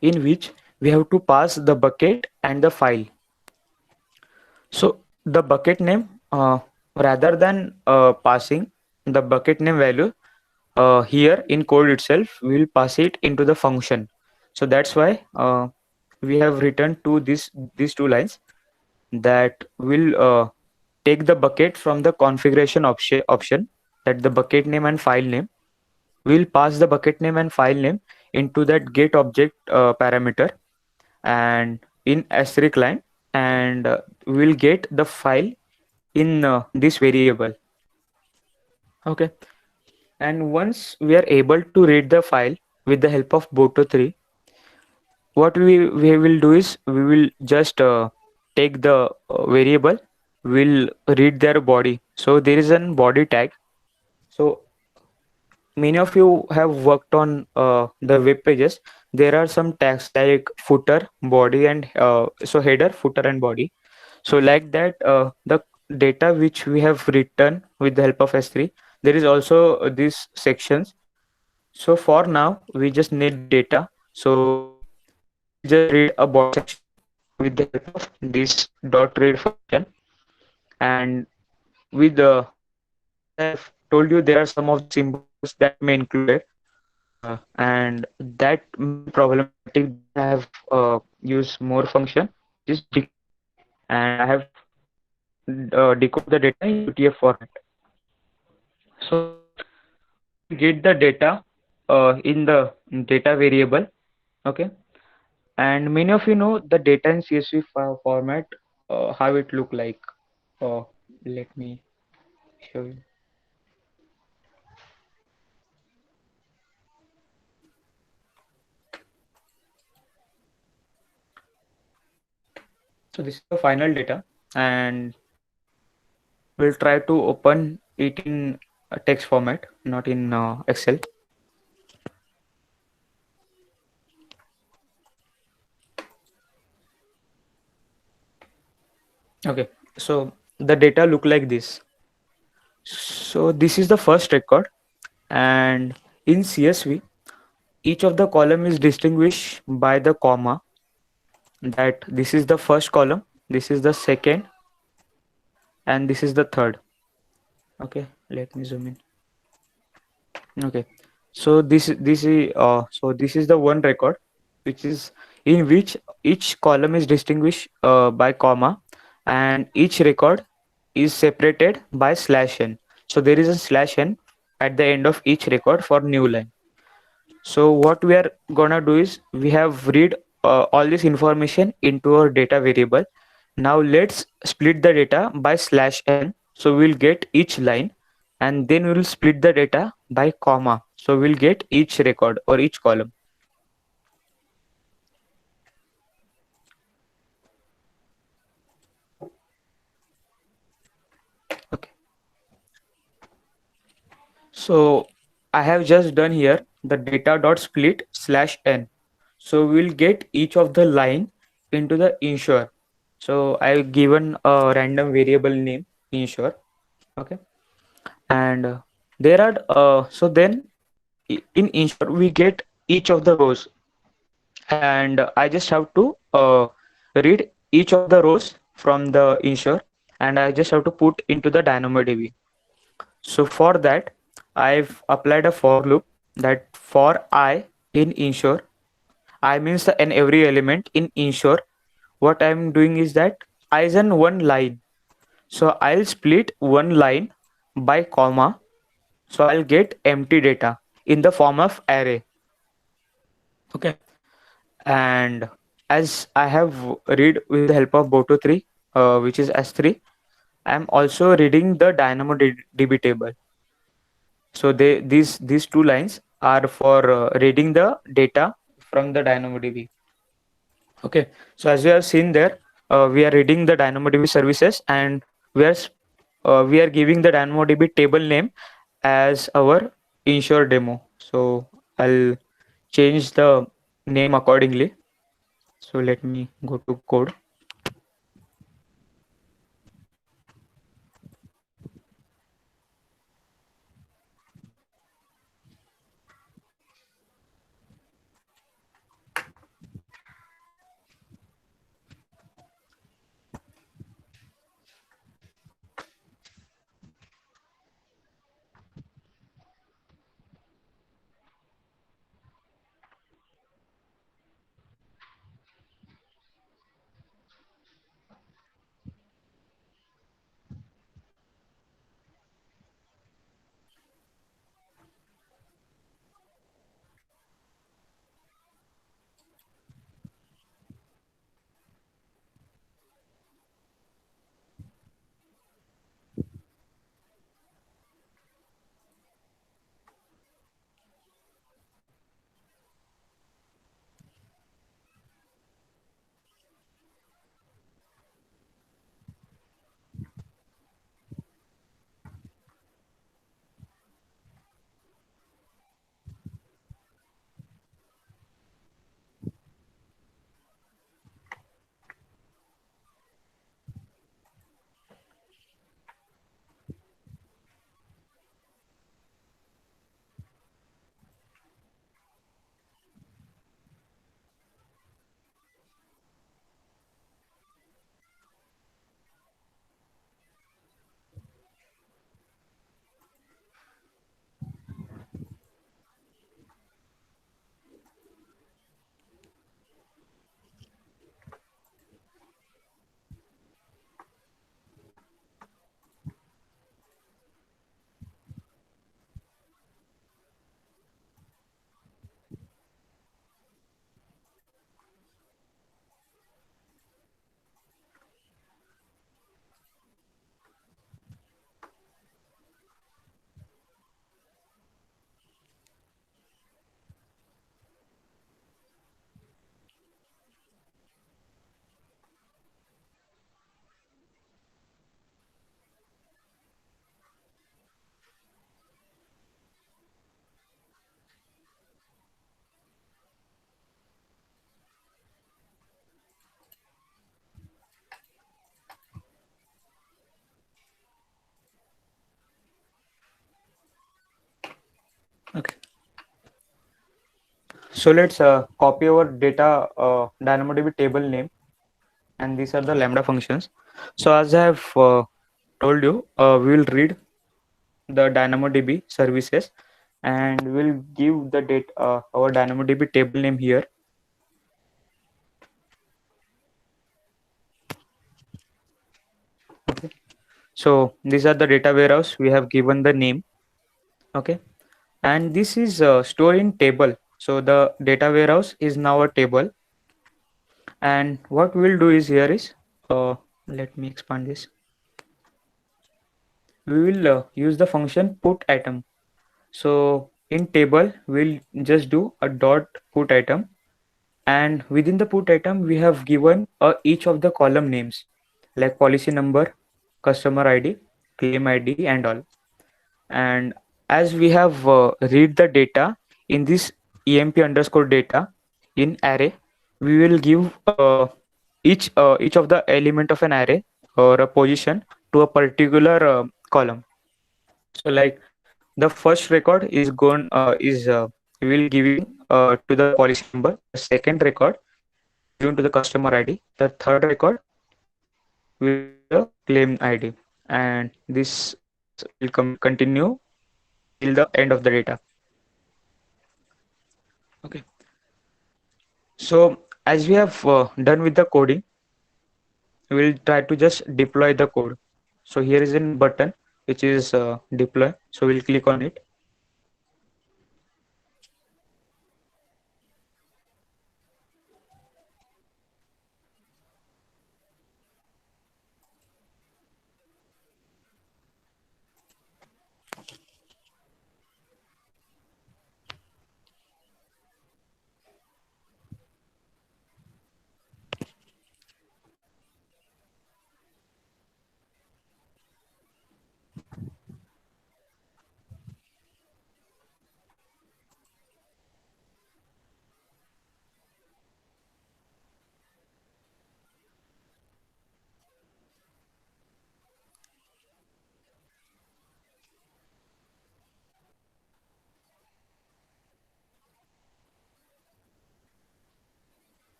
in which we have to pass the bucket and the file. So the bucket name, rather than passing the bucket name value, here in code itself, we will pass it into the function. So that's why we have written to these two lines that will take the bucket from the configuration option, that the bucket name and file name. We'll pass the bucket name and file name into that get object parameter and in S3 client, and we'll get the file in this variable. Okay. And once we are able to read the file with the help of Boto 3, what we will do is we will just take the variable, we'll read their body. So there is an body tag. So many of you have worked on the web pages. There are some tags like footer, body, and so header, footer, and body. So like that, the data which we have written with the help of S3, there is also these sections. So for now, we just need the data. So we'll just read a body section with the help of this dot read function. And with the as I have told you, there are some of the symbols that may include it, and that may be problematic. That's why I have used more function, which is decode, and I have decode the data in UTF format. So we'll get the data in the data variable. Okay, and many of you know the data in CSV format, how it look like. Uh, Let me show you. So this is the final data, and we'll try to open it in a text format, not in Excel. Okay, so the data look like this. So this is the first record, and in CSV, each of the column is distinguished by the comma. that this is the first column, this is the second, and this is the third. Okay, let me zoom in. Okay, so this is the one record, which is in which each column is distinguished by comma, and each record is separated by slash n. So there is a slash n at the end of each record for new line. So what we are gonna do is we have read all this information into our data variable. Now let's split the data by slash n. So we'll get each line, and then we will split the data by comma. So we'll get each record or each column. Okay. So I have just done here the data dot split slash n. So we'll get each of the line into the ensure. So I've given a random variable name ensure. Okay. And there are so then in ensure we get each of the rows, and I just have to read each of the rows from the ensure, and I just have to put into the DynamoDB. So for that, I've applied a for loop that for I in ensure, I means the in every element in ensure. What I'm doing is that I is in one line. So I'll split one line by comma. So I'll get empty data in the form of array. Okay. And as I have read with the help of Boto3, which is S3, I'm also reading the DynamoDB table. So these two lines are for reading the data from the DynamoDB. Okay, so as we have seen there, we are reading the DynamoDB services, and we are giving the DynamoDB table name as our ensure demo. So I'll change the name accordingly. So let me go to code. Okay. So let's copy our data DynamoDB table name, and these are the Lambda functions. So as I have told you, we will read the DynamoDB services, and we'll give the date our DynamoDB table name here. Okay. So these are the data warehouse. We have given the name. Okay, and this is stored in table. So the data warehouse is now a table, and what we'll do is here is let me expand this. We will use the function put item. So in table we'll just do a dot put item, and within the put item we have given each of the column names like policy number, customer ID, claim ID, and all. And as we have read the data in this emp underscore data in array, we will give each of the element of an array or a position to a particular column. So like the first record is going is we will giving to the policy number. The second record will be given to the customer ID. The third record will be to the claim ID, and this will continue till the end of the data. Okay. So as we have done with the coding, we'll try to just deploy the code. So here is a button which is deploy. So we'll click on it.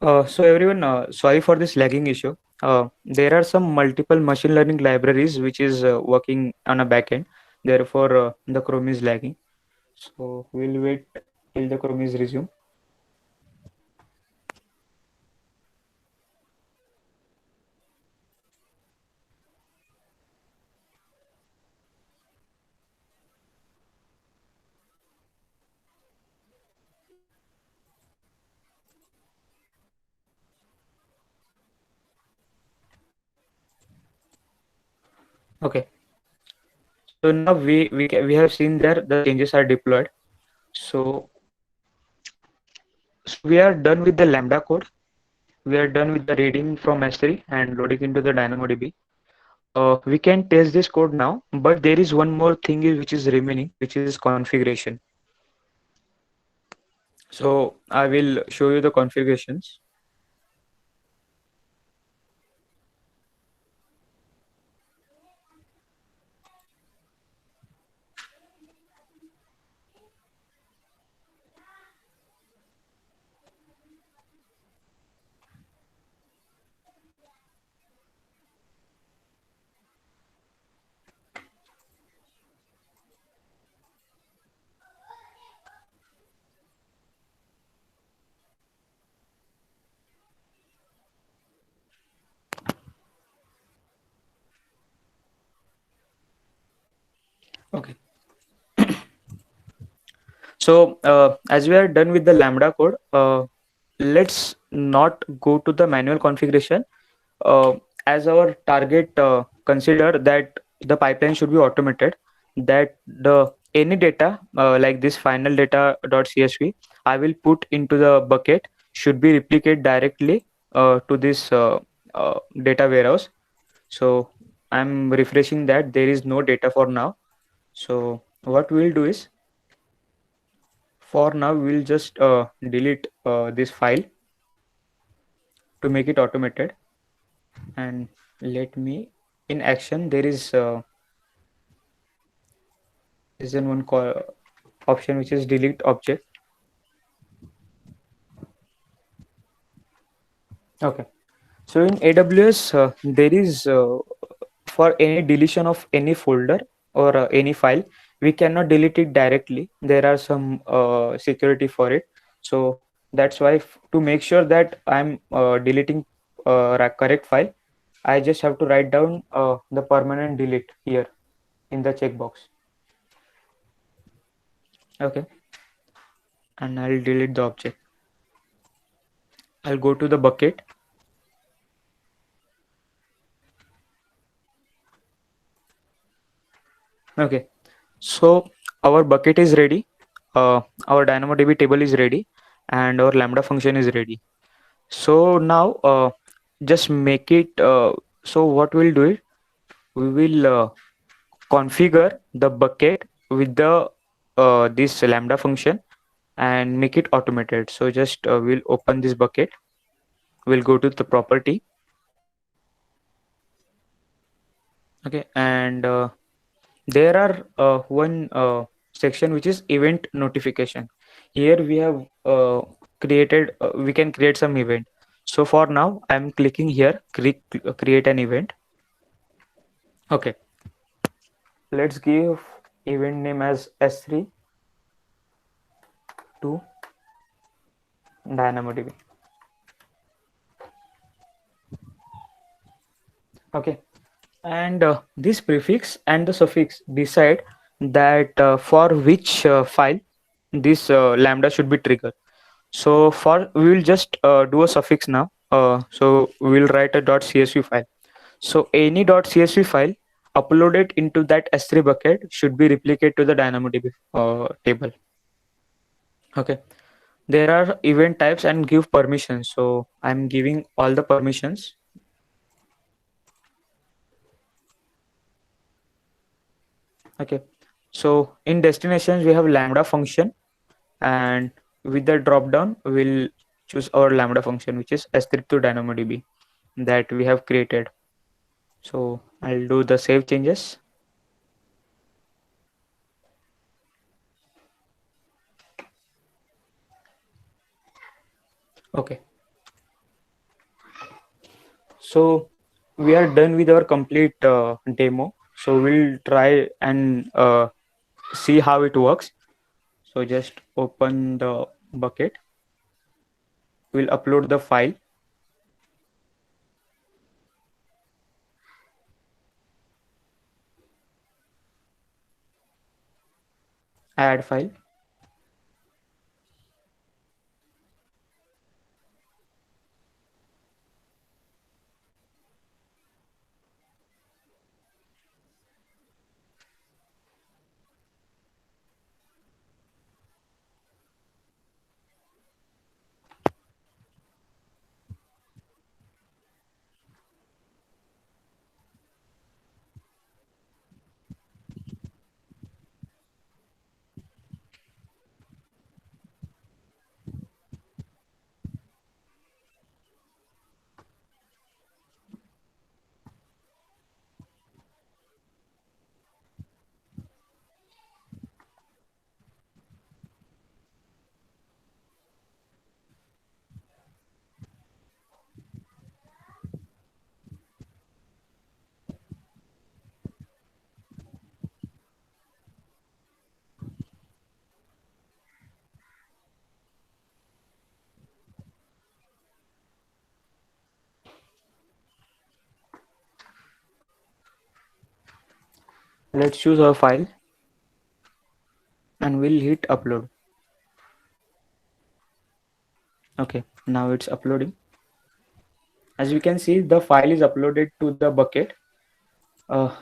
So everyone, sorry for this lagging issue. There are some multiple machine learning libraries which is working on a backend. Therefore, the Chrome is lagging. So we'll wait till the Chrome is resumed. Okay. So now we have seen there the changes are deployed. So so we are done with the Lambda code. We are done with the reading from S3 and loading into the DynamoDB. We can test this code now, but there is one more thing which is remaining, which is configuration. So I will show you the configurations. Okay. So as we are done with the Lambda code, let's not go to the manual configuration. As our target, consider that the pipeline should be automated, that the any data like this final data.csv I will put into the bucket should be replicated directly to this data warehouse. So I'm refreshing that there is no data for now. So what we'll do is, for now we'll just delete this file to make it automated. And let me, in action there is in one option which is delete object. Okay, so in AWS there is for any deletion of any folder or any file, we cannot delete it directly. There are some security for it. So that's why to make sure that I'm deleting correct file, I just have to write down the permanent delete here in the checkbox. Okay, and I'll delete the object. I'll go to the bucket. Okay, so our bucket is ready, our DynamoDB table is ready, and our Lambda function is ready. So now just make it, so what we'll do is we will configure the bucket with the this Lambda function and make it automated. So just we'll open this bucket, we'll go to the property. Okay, and there are one section which is event notification. Here we have created we can create some event. So for now I'm clicking here, create an event. Okay, let's give event name as S3 to DynamoDB. Okay, and this prefix and the suffix decide that for which file this lambda should be triggered. So for we will just do a suffix now. So we will write a .csv file. So any .csv file uploaded into that S3 bucket should be replicated to the DynamoDB table. Okay. There are event types and give permissions. So I'm giving all the permissions. Okay. So in destinations we have Lambda function, and with the drop down we'll choose our Lambda function, which is S3 to DynamoDB that we have created. So I'll do the save changes. Okay. So we are done with our complete demo. So we'll try and see how it works. So just open the bucket. We'll upload the file. Add file. Let's choose our file and we'll hit upload. Okay, now it's uploading. As you can see, the file is uploaded to the bucket.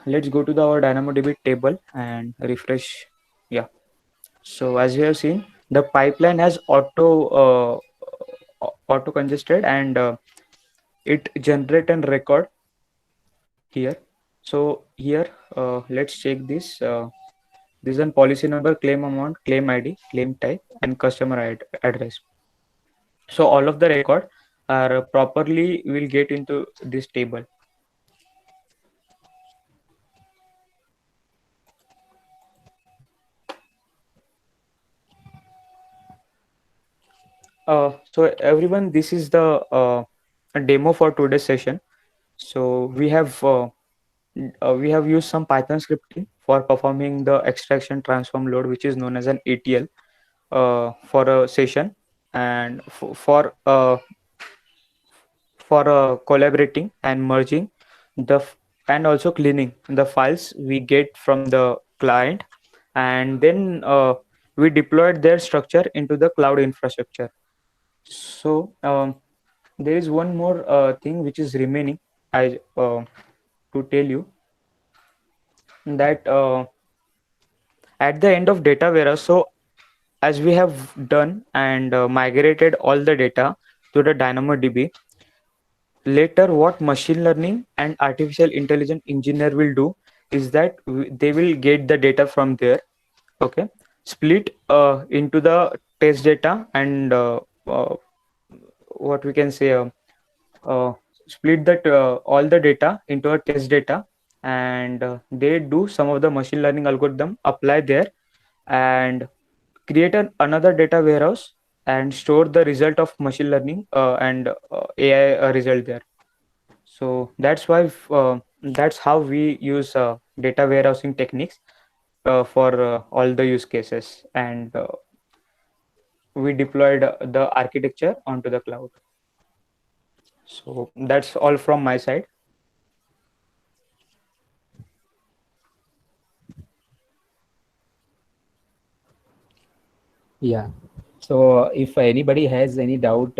Let's go to our DynamoDB table and refresh. Yeah. So as we have seen, the pipeline has auto congested, and it generate and record here. So here, let's check this. This is a policy number, claim amount, claim ID, claim type, and customer address. So all of the record are properly will get into this table. So everyone, this is the a demo for today's session. So we have used some Python scripting for performing the extraction transform load, which is known as an ATL, for a session, and for collaborating and merging and also cleaning the files we get from the client, and then we deployed their structure into the cloud infrastructure. So there is one more thing which is remaining. I To tell you that at the end of data warehouse, so as we have done and migrated all the data to the DynamoDB, later what machine learning and artificial intelligence engineer will do is that they will get the data from there. Okay, split into the test data, and what we can say, uh, split that all the data into a test data, and they do some of the machine learning algorithm apply there, and create another data warehouse and store the result of machine learning and AI result there. So that's how we use data warehousing techniques for all the use cases, and we deployed the architecture onto the cloud. So that's all from my side. Yeah. So if anybody has any doubt,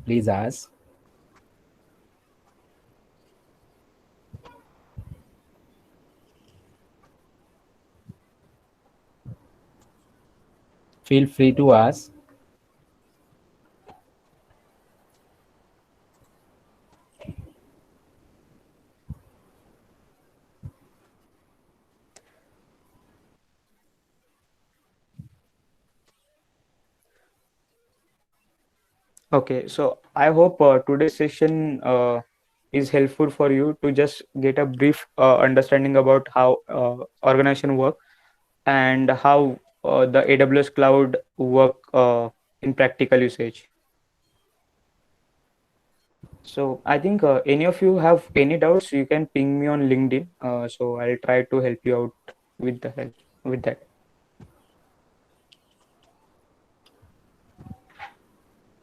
please ask. Feel free to ask. Okay, so I hope today's session is helpful for you to just get a brief understanding about how organization work, and how the AWS cloud work in practical usage. So I think any of you have any doubts, you can ping me on LinkedIn. So I'll try to help you out with the help with that.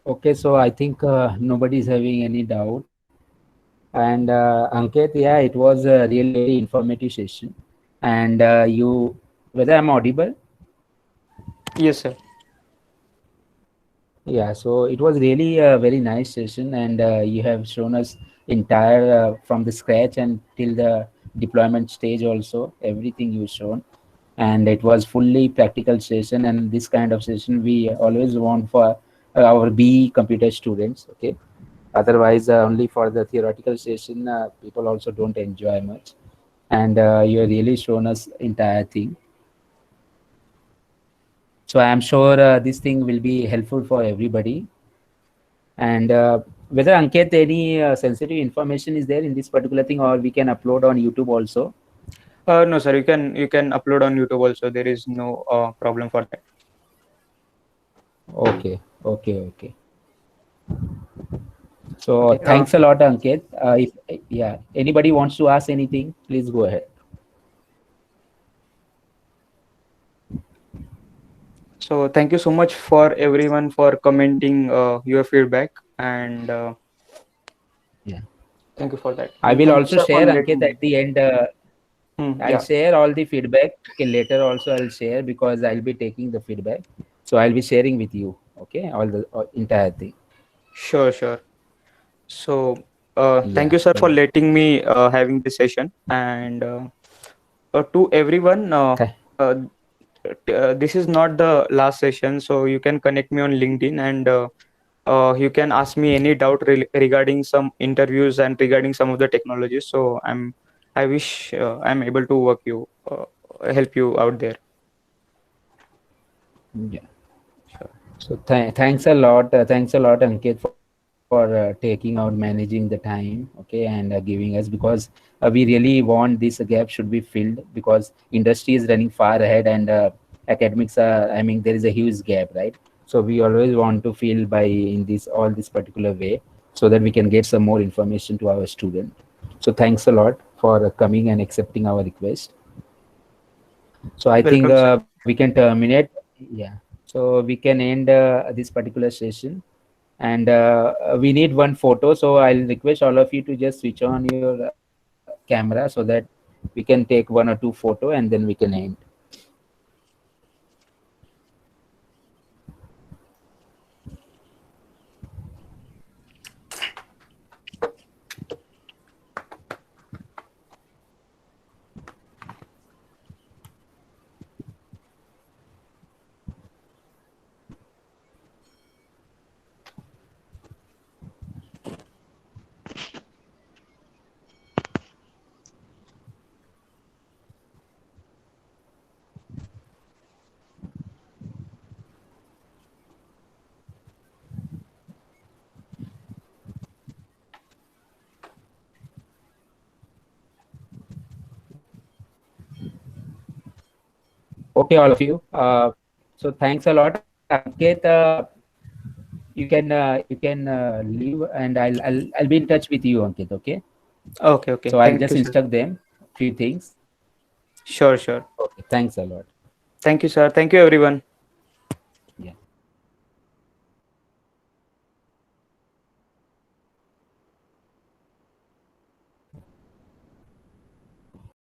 Okay, so I think nobody is having any doubt. And Ankit, yeah, it was a really very informative session. And whether I'm audible? Yes, sir. Yeah, so it was really a very nice session, and you have shown us entire from the scratch and till the deployment stage also everything you shown, and it was fully practical session. And this kind of session we always want for our B computer students. Okay, otherwise only for the theoretical session people also don't enjoy much, and you have really shown us entire thing. So I am sure this thing will be helpful for everybody. And whether Ankit, any sensitive information is there in this particular thing, or we can upload on YouTube also? No, sir. You can upload on YouTube also. There is no problem for that. Okay, okay, okay. So Okay. thanks a lot, Ankit. If yeah, anybody wants to ask anything, please go ahead. So thank you so much for everyone for commenting your feedback, and Yeah, thank you for that. I And will thank you, also sir, for share, letting Ankit, me. at the end. I'll Yeah, share all the feedback. Okay, later also I'll share because I'll be taking the feedback. So I'll be sharing with you. Okay, all the entire thing. sure, sure. So Thank Yeah. you, sir, for letting me having this session. And to everyone, uh, this is not the last session, so you can connect me on LinkedIn, and you can ask me any doubt regarding some interviews and regarding some of the technologies. So I wish I'm able to help you out there. Yeah. Sure. So thanks a lot. Thanks a lot, Ankit, for taking out managing the time. Okay, and giving us, because we really want this gap should be filled, because industry is running far ahead, and academics are. I mean, there is a huge gap, right? So we always want to fill by in this all this particular way, so that we can get some more information to our student. So thanks a lot for coming and accepting our request. So I think Welcome, sir. we can terminate. Yeah. So we can end this particular session, and we need one photo. So I'll request all of you to just switch on your camera, so that we can take one or two photo, and then we can end. Okay, all of you. So thanks a lot, Ankit. You can leave, and I'll be in touch with you, Ankit. Okay. Okay, okay. So I'll Thank just you, sir. instruct them few things. Sure, sure. Okay. Thanks a lot. Thank you, sir. Thank you, everyone.